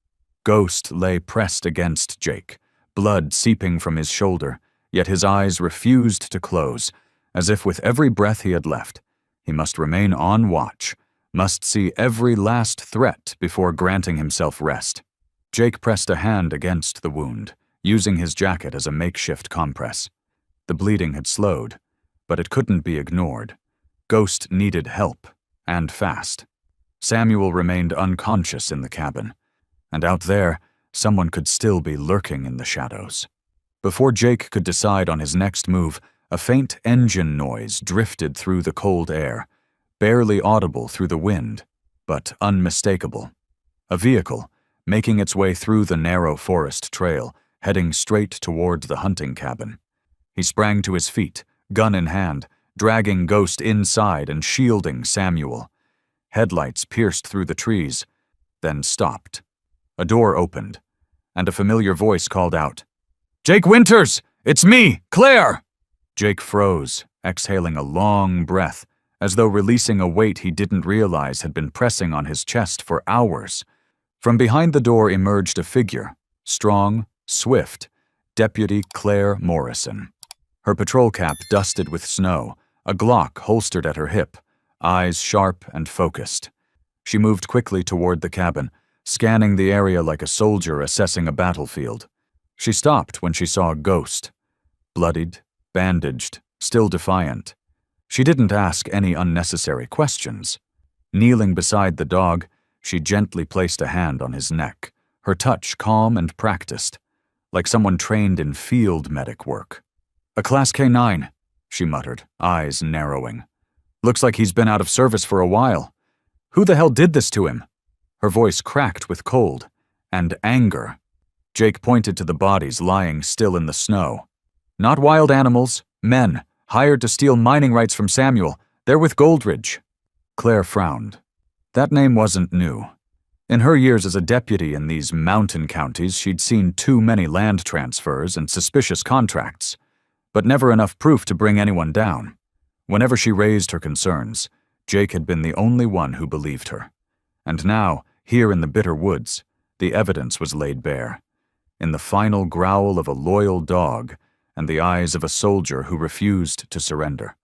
Ghost lay pressed against Jake, blood seeping from his shoulder, yet his eyes refused to close, as if with every breath he had left, he must remain on watch, must see every last threat before granting himself rest. Jake pressed a hand against the wound, using his jacket as a makeshift compress. The bleeding had slowed, but it couldn't be ignored. Ghost needed help, and fast. Samuel remained unconscious in the cabin, and out there, someone could still be lurking in the shadows. Before Jake could decide on his next move, a faint engine noise drifted through the cold air, barely audible through the wind, but unmistakable. A vehicle, making its way through the narrow forest trail, heading straight toward the hunting cabin. He sprang to his feet, gun in hand, dragging Ghost inside and shielding Samuel. Headlights pierced through the trees, then stopped. A door opened, and a familiar voice called out, "Jake Winters! It's me, Claire!" Jake froze, exhaling a long breath, as though releasing a weight he didn't realize had been pressing on his chest for hours. From behind the door emerged a figure, strong, swift, Deputy Claire Morrison. Her patrol cap dusted with snow, a Glock holstered at her hip, eyes sharp and focused. She moved quickly toward the cabin, scanning the area like a soldier assessing a battlefield. She stopped when she saw a ghost. Bloodied, bandaged, still defiant. She didn't ask any unnecessary questions. Kneeling beside the dog, she gently placed a hand on his neck, her touch calm and practiced, like someone trained in field medic work. "A Class K-9, she muttered, eyes narrowing. "Looks like he's been out of service for a while. Who the hell did this to him?" Her voice cracked with cold and anger. Jake pointed to the bodies lying still in the snow. "Not wild animals, men, hired to steal mining rights from Samuel. They're with Goldridge." Claire frowned. That name wasn't new. In her years as a deputy in these mountain counties, she'd seen too many land transfers and suspicious contracts, but never enough proof to bring anyone down. Whenever she raised her concerns, Jake had been the only one who believed her. And now, here in the bitter woods, the evidence was laid bare. In the final growl of a loyal dog and the eyes of a soldier who refused to surrender.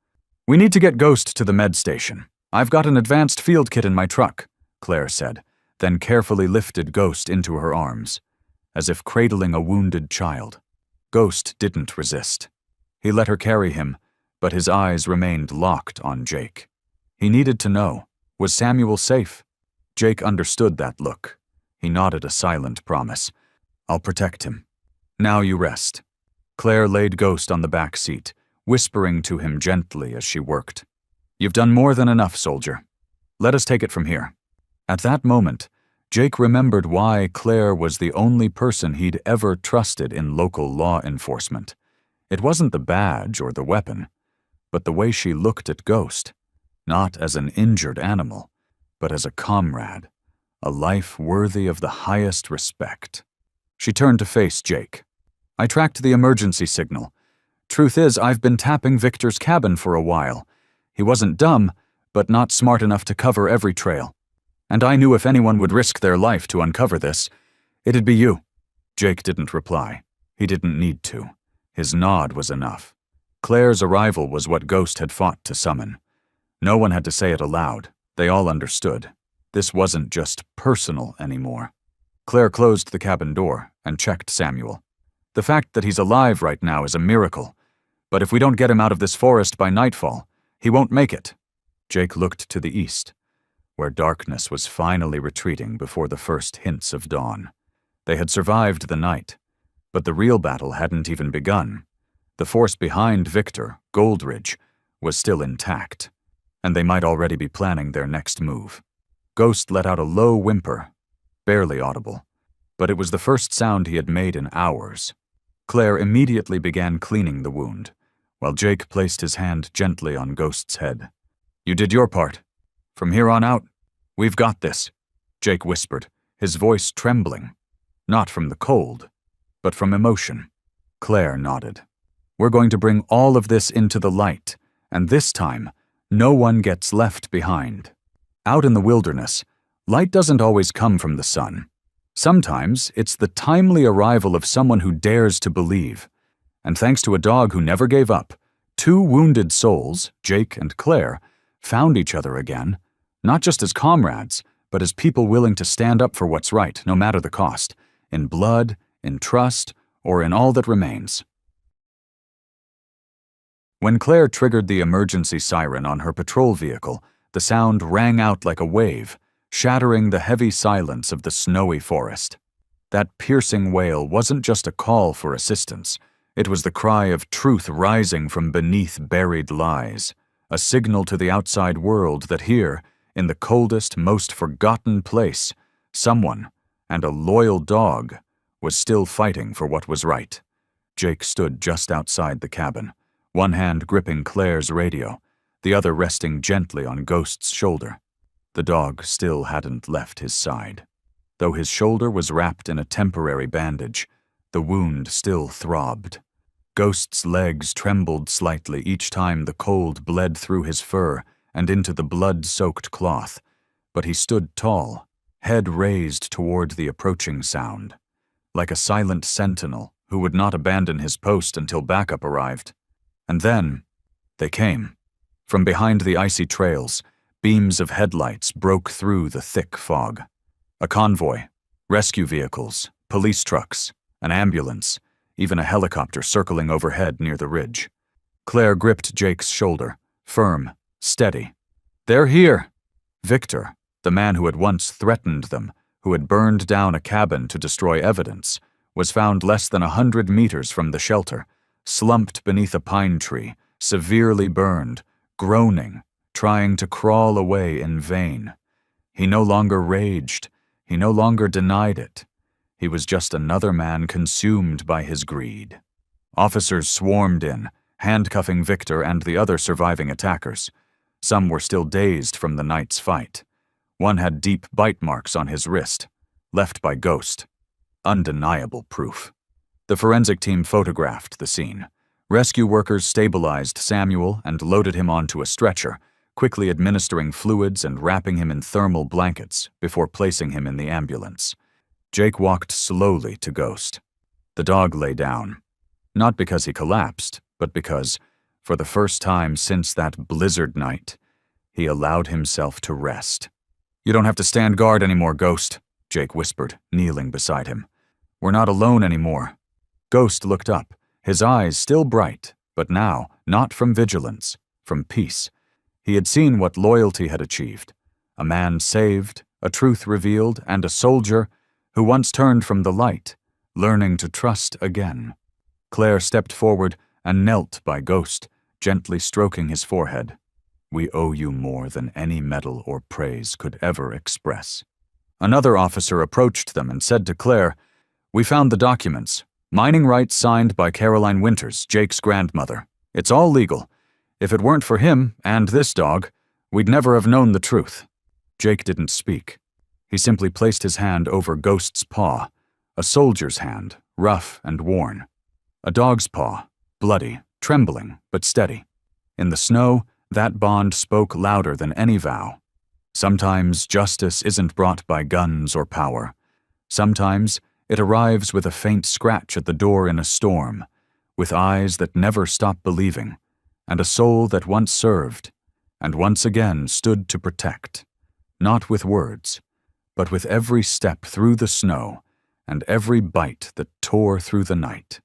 "We need to get Ghost to the med station. I've got an advanced field kit in my truck," Claire said, then carefully lifted Ghost into her arms, as if cradling a wounded child. Ghost didn't resist. He let her carry him, but his eyes remained locked on Jake. He needed to know, was Samuel safe? Jake understood that look. He nodded a silent promise. "I'll protect him. Now you rest." Claire laid Ghost on the back seat, whispering to him gently as she worked. "You've done more than enough, soldier. Let us take it from here." At that moment, Jake remembered why Claire was the only person he'd ever trusted in local law enforcement. It wasn't the badge or the weapon, but the way she looked at Ghost, not as an injured animal, but as a comrade, a life worthy of the highest respect. She turned to face Jake. "I tracked the emergency signal. Truth is, I've been tapping Victor's cabin for a while. He wasn't dumb, but not smart enough to cover every trail. And I knew if anyone would risk their life to uncover this, it'd be you." Jake didn't reply. He didn't need to. His nod was enough. Claire's arrival was what Ghost had fought to summon. No one had to say it aloud. They all understood. This wasn't just personal anymore. Claire closed the cabin door and checked Samuel. "The fact that he's alive right now is a miracle, but if we don't get him out of this forest by nightfall, he won't make it." Jake looked to the east, where darkness was finally retreating before the first hints of dawn. They had survived the night, but the real battle hadn't even begun. The force behind Victor, Goldridge, was still intact, and they might already be planning their next move. Ghost let out a low whimper, barely audible, but it was the first sound he had made in hours. Claire immediately began cleaning the wound, while Jake placed his hand gently on Ghost's head. "You did your part. From here on out, we've got this," Jake whispered, his voice trembling, not from the cold, but from emotion. Claire nodded. "We're going to bring all of this into the light, and this time, no one gets left behind." Out in the wilderness, light doesn't always come from the sun. Sometimes it's the timely arrival of someone who dares to believe. And thanks to a dog who never gave up, two wounded souls, Jake and Claire, found each other again, not just as comrades, but as people willing to stand up for what's right, no matter the cost, in blood, in trust, or in all that remains. When Claire triggered the emergency siren on her patrol vehicle, the sound rang out like a wave, shattering the heavy silence of the snowy forest. That piercing wail wasn't just a call for assistance. It was the cry of truth rising from beneath buried lies, a signal to the outside world that here, in the coldest, most forgotten place, someone, and a loyal dog, was still fighting for what was right. Jake stood just outside the cabin, one hand gripping Claire's radio, the other resting gently on Ghost's shoulder. The dog still hadn't left his side. Though his shoulder was wrapped in a temporary bandage, the wound still throbbed. Ghost's legs trembled slightly each time the cold bled through his fur and into the blood-soaked cloth, but he stood tall, head raised toward the approaching sound, like a silent sentinel who would not abandon his post until backup arrived. And then, they came. From behind the icy trails, beams of headlights broke through the thick fog. A convoy, rescue vehicles, police trucks, an ambulance, even a helicopter circling overhead near the ridge. Claire gripped Jake's shoulder, firm, steady. "They're here!" Victor, the man who had once threatened them, who had burned down a cabin to destroy evidence, was found less than 100 meters from the shelter, slumped beneath a pine tree, severely burned, groaning, trying to crawl away in vain. He no longer raged. He no longer denied it. He was just another man consumed by his greed. Officers swarmed in, handcuffing Victor and the other surviving attackers. Some were still dazed from the night's fight. One had deep bite marks on his wrist, left by Ghost. Undeniable proof. The forensic team photographed the scene. Rescue workers stabilized Samuel and loaded him onto a stretcher, quickly administering fluids and wrapping him in thermal blankets before placing him in the ambulance. Jake walked slowly to Ghost. The dog lay down, not because he collapsed, but because, for the first time since that blizzard night, he allowed himself to rest. "You don't have to stand guard anymore, Ghost," Jake whispered, kneeling beside him. "We're not alone anymore." Ghost looked up, his eyes still bright, but now not from vigilance, from peace. He had seen what loyalty had achieved. A man saved, a truth revealed, and a soldier who once turned from the light, learning to trust again. Claire stepped forward and knelt by Ghost, gently stroking his forehead. "We owe you more than any medal or praise could ever express." Another officer approached them and said to Claire, "We found the documents. Mining rights signed by Caroline Winters, Jake's grandmother. It's all legal. If it weren't for him and this dog, we'd never have known the truth." Jake didn't speak. He simply placed his hand over Ghost's paw, a soldier's hand, rough and worn. A dog's paw, bloody, trembling, but steady. In the snow, that bond spoke louder than any vow. Sometimes justice isn't brought by guns or power. Sometimes it arrives with a faint scratch at the door in a storm, with eyes that never stop believing, and a soul that once served, and once again stood to protect, not with words, but with every step through the snow and every bite that tore through the night.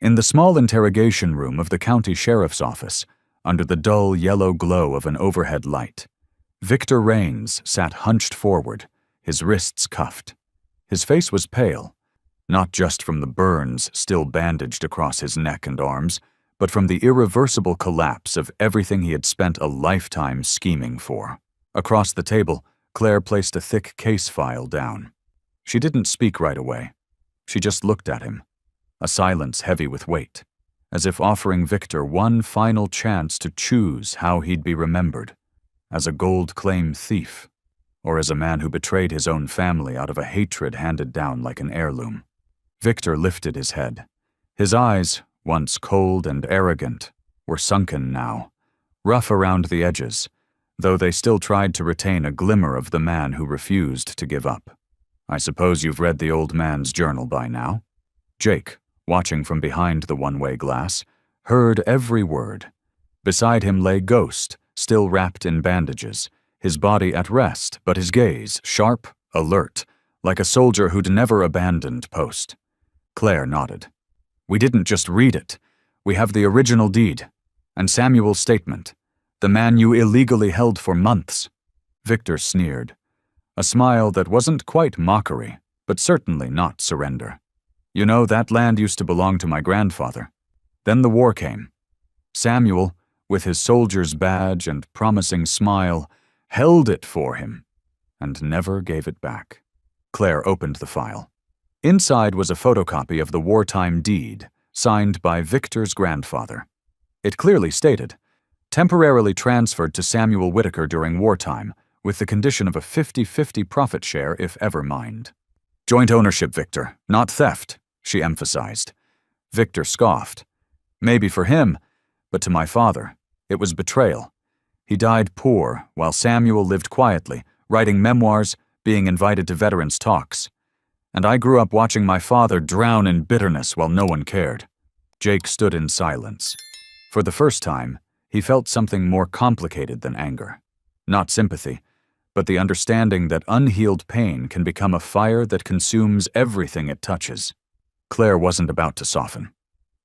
In the small interrogation room of the county sheriff's office, under the dull yellow glow of an overhead light, Victor Raines sat hunched forward, his wrists cuffed. His face was pale, not just from the burns still bandaged across his neck and arms, but from the irreversible collapse of everything he had spent a lifetime scheming for. Across the table, Claire placed a thick case file down. She didn't speak right away. She just looked at him, a silence heavy with weight, as if offering Victor one final chance to choose how he'd be remembered, as a gold claim thief, or as a man who betrayed his own family out of a hatred handed down like an heirloom. Victor lifted his head. His eyes, once cold and arrogant, were sunken now, rough around the edges, though they still tried to retain a glimmer of the man who refused to give up. "I suppose you've read the old man's journal by now?" Jake, watching from behind the one-way glass, heard every word. Beside him lay Ghost, still wrapped in bandages, his body at rest, but his gaze sharp, alert, like a soldier who'd never abandoned post. Claire nodded. "We didn't just read it. We have the original deed, and Samuel's statement, the man you illegally held for months." Victor sneered, a smile that wasn't quite mockery, but certainly not surrender. "You know, that land used to belong to my grandfather. Then the war came. Samuel, with his soldier's badge and promising smile, held it for him, and never gave it back." Claire opened the file. Inside was a photocopy of the wartime deed, signed by Victor's grandfather. It clearly stated, temporarily transferred to Samuel Whitaker during wartime, with the condition of a 50-50 profit share if ever mined. Joint ownership, Victor, not theft, she emphasized. Victor scoffed. Maybe for him, but to my father, it was betrayal. He died poor, while Samuel lived quietly, writing memoirs, being invited to veterans' talks. And I grew up watching my father drown in bitterness while no one cared. Jake stood in silence. For the first time, he felt something more complicated than anger. Not sympathy, but the understanding that unhealed pain can become a fire that consumes everything it touches. Claire wasn't about to soften.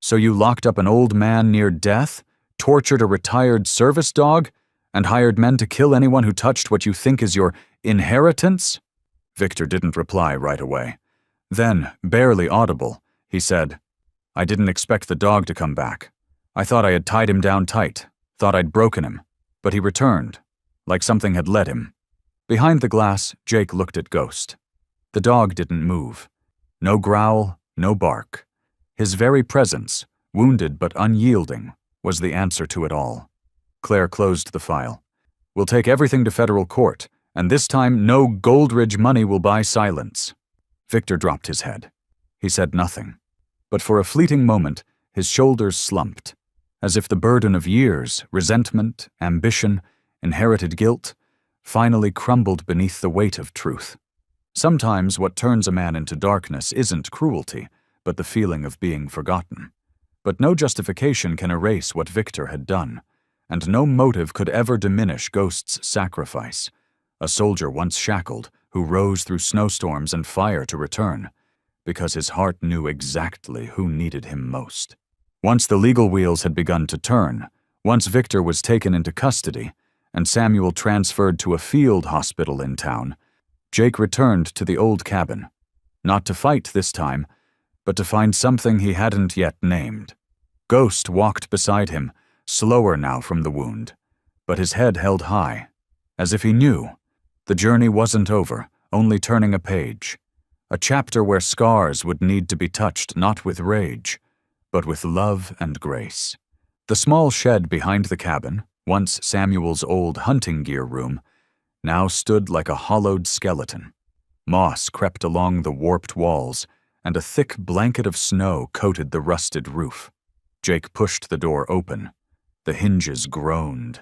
So you locked up an old man near death, tortured a retired service dog, and hired men to kill anyone who touched what you think is your inheritance? Victor didn't reply right away. Then, barely audible, he said, I didn't expect the dog to come back. I thought I had tied him down tight, thought I'd broken him, but he returned, like something had led him. Behind the glass, Jake looked at Ghost. The dog didn't move. No growl, no bark. His very presence, wounded but unyielding, was the answer to it all. Claire closed the file. We'll take everything to federal court, and this time no Goldridge money will buy silence. Victor dropped his head. He said nothing. But for a fleeting moment, his shoulders slumped, as if the burden of years, resentment, ambition, inherited guilt, finally crumbled beneath the weight of truth. Sometimes what turns a man into darkness isn't cruelty, but the feeling of being forgotten. But no justification can erase what Victor had done, and no motive could ever diminish Ghost's sacrifice. A soldier once shackled, who rose through snowstorms and fire to return, because his heart knew exactly who needed him most. Once the legal wheels had begun to turn, once Victor was taken into custody, and Samuel transferred to a field hospital in town, Jake returned to the old cabin, not to fight this time, but to find something he hadn't yet named. Ghost walked beside him, slower now from the wound, but his head held high, as if he knew. The journey wasn't over, only turning a page. A chapter where scars would need to be touched not with rage, but with love and grace. The small shed behind the cabin, once Samuel's old hunting gear room, now stood like a hollowed skeleton. Moss crept along the warped walls, and a thick blanket of snow coated the rusted roof. Jake pushed the door open. The hinges groaned.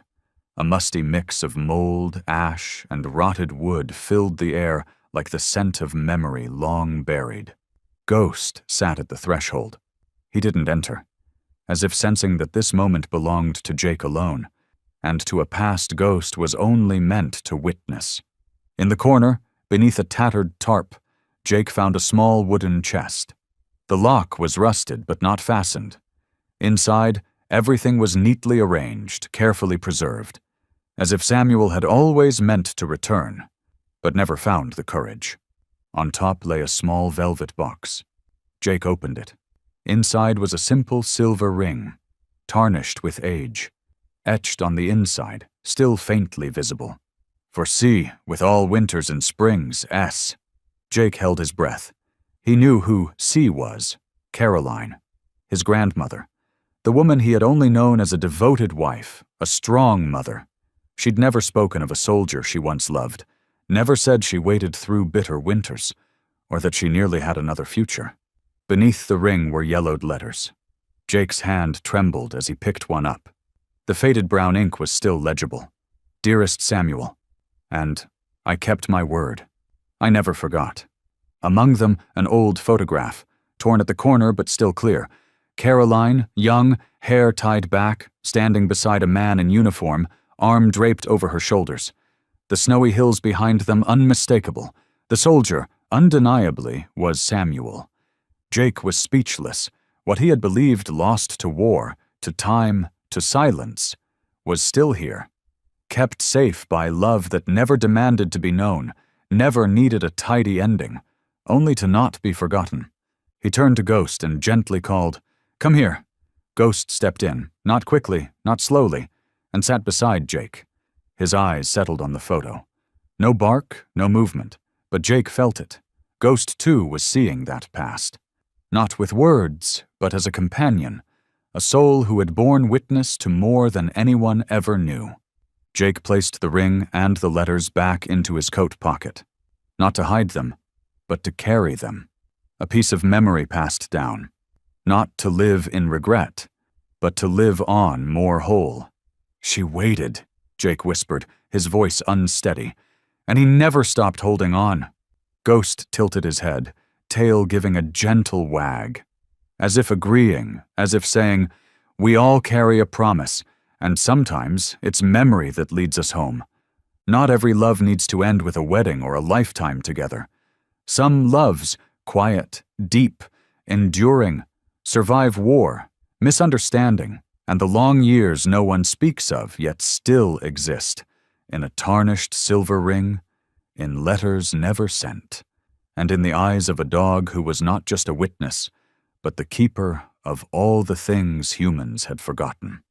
A musty mix of mold, ash, and rotted wood filled the air like the scent of memory long buried. Ghost sat at the threshold. He didn't enter, as if sensing that this moment belonged to Jake alone, and to a past Ghost was only meant to witness. In the corner, beneath a tattered tarp, Jake found a small wooden chest. The lock was rusted but not fastened. Inside, everything was neatly arranged, carefully preserved, as if Samuel had always meant to return, but never found the courage. On top lay a small velvet box. Jake opened it. Inside was a simple silver ring, tarnished with age, etched on the inside, still faintly visible. For C, with all winters and springs, S. Jake held his breath. He knew who C was, Caroline, his grandmother, the woman he had only known as a devoted wife, a strong mother. She'd never spoken of a soldier she once loved, never said she waited through bitter winters, or that she nearly had another future. Beneath the ring were yellowed letters. Jake's hand trembled as he picked one up. The faded brown ink was still legible. Dearest Samuel, and I kept my word. I never forgot. Among them, an old photograph, torn at the corner but still clear. Caroline, young, hair tied back, standing beside a man in uniform, arm draped over her shoulders. The snowy hills behind them unmistakable. The soldier, undeniably, was Samuel. Jake was speechless. What he had believed lost to war, to time, to silence, was still here. Kept safe by love that never demanded to be known, never needed a tidy ending, only to not be forgotten. He turned to Ghost and gently called, "Come here." Ghost stepped in, not quickly, not slowly, and sat beside Jake. His eyes settled on the photo. No bark, no movement, but Jake felt it. Ghost, too, was seeing that past. Not with words, but as a companion, a soul who had borne witness to more than anyone ever knew. Jake placed the ring and the letters back into his coat pocket, not to hide them, but to carry them. A piece of memory passed down, not to live in regret, but to live on more whole. "She waited," Jake whispered, his voice unsteady, "and he never stopped holding on." Ghost tilted his head, tail giving a gentle wag, as if agreeing, as if saying, "We all carry a promise, and sometimes it's memory that leads us home. Not every love needs to end with a wedding or a lifetime together. Some loves, quiet, deep, enduring, survive war, misunderstanding, and the long years no one speaks of yet still exist, in a tarnished silver ring, in letters never sent, and in the eyes of a dog who was not just a witness, but the keeper of all the things humans had forgotten."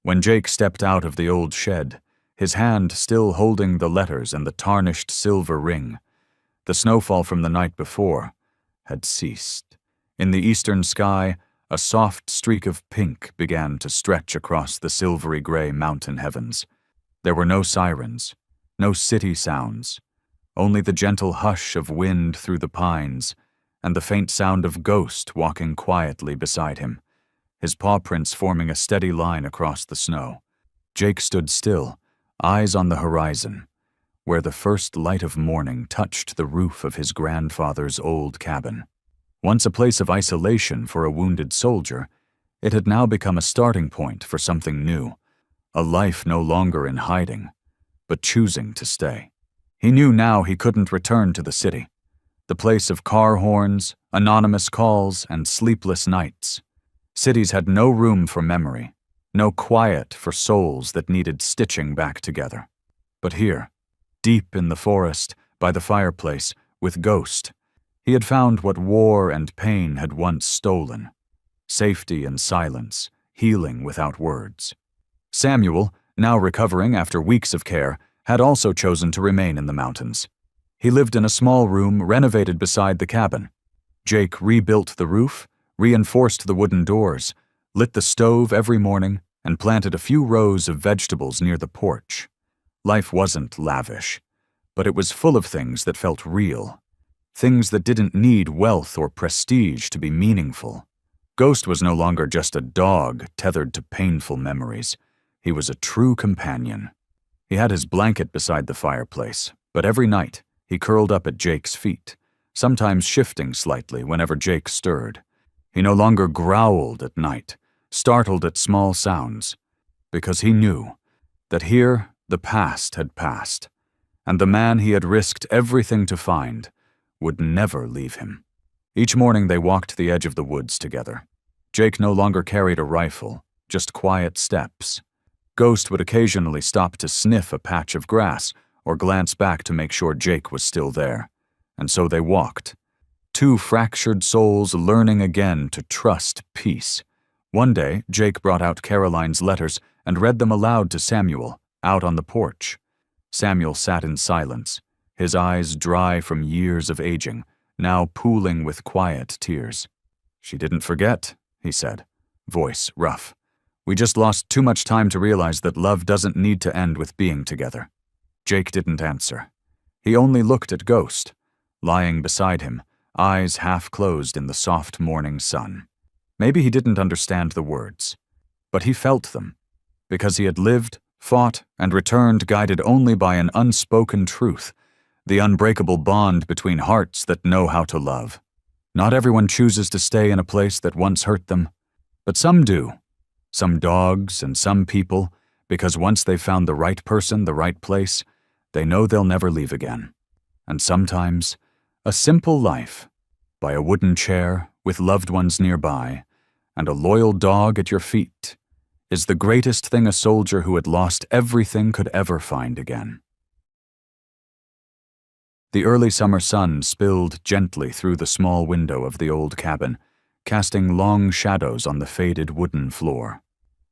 When Jake stepped out of the old shed, his hand still holding the letters and the tarnished silver ring, the snowfall from the night before had ceased. In the eastern sky, a soft streak of pink began to stretch across the silvery gray mountain heavens. There were no sirens, no city sounds, only the gentle hush of wind through the pines and the faint sound of Ghost walking quietly beside him, his paw prints forming a steady line across the snow. Jake stood still, eyes on the horizon, where the first light of morning touched the roof of his grandfather's old cabin. Once a place of isolation for a wounded soldier, it had now become a starting point for something new, a life no longer in hiding, but choosing to stay. He knew now he couldn't return to the city, the place of car horns, anonymous calls, and sleepless nights. Cities had no room for memory, no quiet for souls that needed stitching back together. But here, deep in the forest, by the fireplace, with Ghost, he had found what war and pain had once stolen: safety and silence, healing without words. Samuel, now recovering after weeks of care, had also chosen to remain in the mountains. He lived in a small room renovated beside the cabin. Jake rebuilt the roof, reinforced the wooden doors, lit the stove every morning, and planted a few rows of vegetables near the porch. Life wasn't lavish, but it was full of things that felt real. Things that didn't need wealth or prestige to be meaningful. Ghost was no longer just a dog tethered to painful memories. He was a true companion. He had his blanket beside the fireplace, but every night he curled up at Jake's feet, sometimes shifting slightly whenever Jake stirred. He no longer growled at night, startled at small sounds, because he knew that here the past had passed, and the man he had risked everything to find would never leave him. Each morning they walked the edge of the woods together. Jake no longer carried a rifle, just quiet steps. Ghost would occasionally stop to sniff a patch of grass or glance back to make sure Jake was still there. And so they walked. Two fractured souls learning again to trust peace. One day, Jake brought out Caroline's letters and read them aloud to Samuel, out on the porch. Samuel sat in silence, his eyes dry from years of aging, now pooling with quiet tears. "She didn't forget," he said, voice rough. "We just lost too much time to realize that love doesn't need to end with being together." Jake didn't answer. He only looked at Ghost, lying beside him, eyes half closed in the soft morning sun. Maybe he didn't understand the words, but he felt them, because he had lived, fought, and returned guided only by an unspoken truth, the unbreakable bond between hearts that know how to love. Not everyone chooses to stay in a place that once hurt them, but some do. Some dogs and some people, because once they've found the right person, the right place, they know they'll never leave again. And sometimes, a simple life, by a wooden chair, with loved ones nearby, and a loyal dog at your feet, is the greatest thing a soldier who had lost everything could ever find again. The early summer sun spilled gently through the small window of the old cabin, casting long shadows on the faded wooden floor.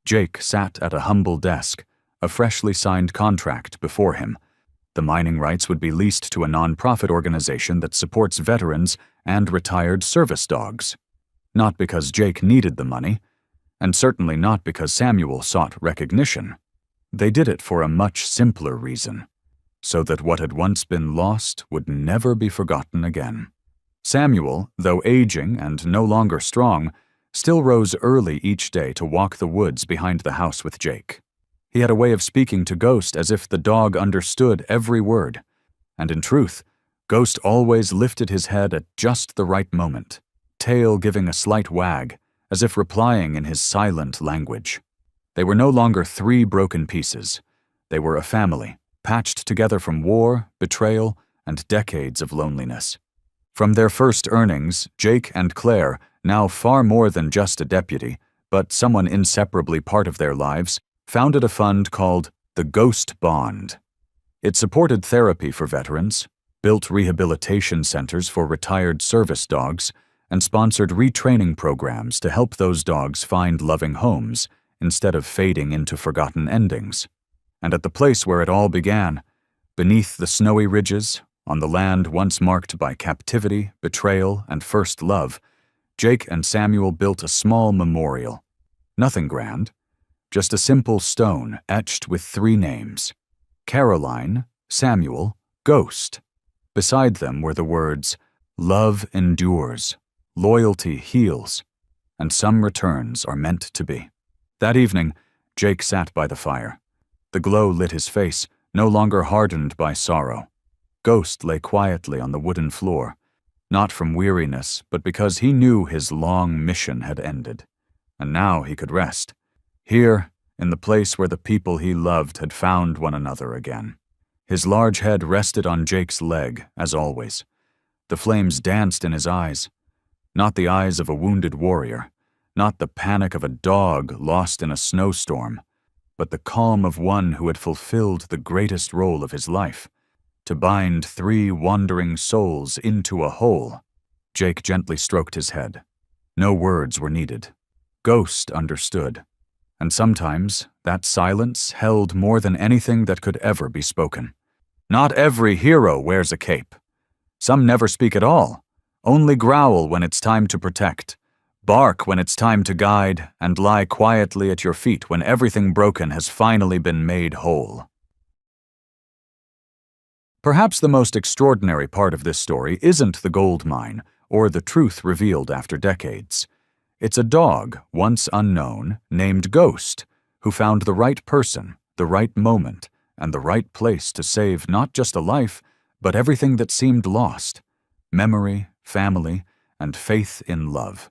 Jake sat at a humble desk, a freshly signed contract before him. The mining rights would be leased to a non-profit organization that supports veterans and retired service dogs. Not because Jake needed the money, and certainly not because Samuel sought recognition. They did it for a much simpler reason, so that what had once been lost would never be forgotten again. Samuel, though aging and no longer strong, still rose early each day to walk the woods behind the house with Jake. He had a way of speaking to Ghost as if the dog understood every word, and in truth, Ghost always lifted his head at just the right moment, tail giving a slight wag, as if replying in his silent language. They were no longer three broken pieces. They were a family, patched together from war, betrayal, and decades of loneliness. From their first earnings, Jake and Claire, now far more than just a deputy, but someone inseparably part of their lives, founded a fund called the Ghost Bond. It supported therapy for veterans, built rehabilitation centers for retired service dogs, and sponsored retraining programs to help those dogs find loving homes instead of fading into forgotten endings. And at the place where it all began, beneath the snowy ridges, on the land once marked by captivity, betrayal, and first love, Jake and Samuel built a small memorial. Nothing grand, just a simple stone etched with three names: Caroline, Samuel, Ghost. Beside them were the words, "Love endures, loyalty heals, and some returns are meant to be." That evening, Jake sat by the fire. The glow lit his face, no longer hardened by sorrow. Ghost lay quietly on the wooden floor, not from weariness, but because he knew his long mission had ended. And now he could rest, here, in the place where the people he loved had found one another again. His large head rested on Jake's leg, as always. The flames danced in his eyes. Not the eyes of a wounded warrior, not the panic of a dog lost in a snowstorm, but the calm of one who had fulfilled the greatest role of his life, to bind three wandering souls into a whole. Jake gently stroked his head. No words were needed. Ghost understood. And sometimes that silence held more than anything that could ever be spoken. Not every hero wears a cape. Some never speak at all, only growl when it's time to protect, bark when it's time to guide, and lie quietly at your feet when everything broken has finally been made whole. Perhaps the most extraordinary part of this story isn't the gold mine or the truth revealed after decades. It's a dog, once unknown, named Ghost, who found the right person, the right moment, and the right place to save not just a life, but everything that seemed lost: memory, family, and faith in love.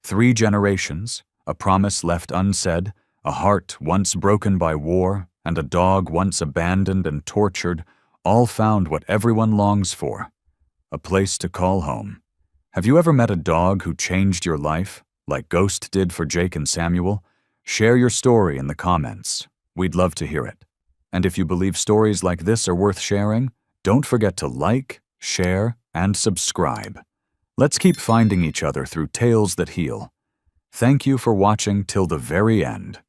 3 generations, a promise left unsaid, a heart once broken by war, and a dog once abandoned and tortured, all found what everyone longs for: a place to call home. Have you ever met a dog who changed your life, like Ghost did for Jake and Samuel? Share your story in the comments. We'd love to hear it. And if you believe stories like this are worth sharing, don't forget to like, share, and subscribe. Let's keep finding each other through tales that heal. Thank you for watching till the very end.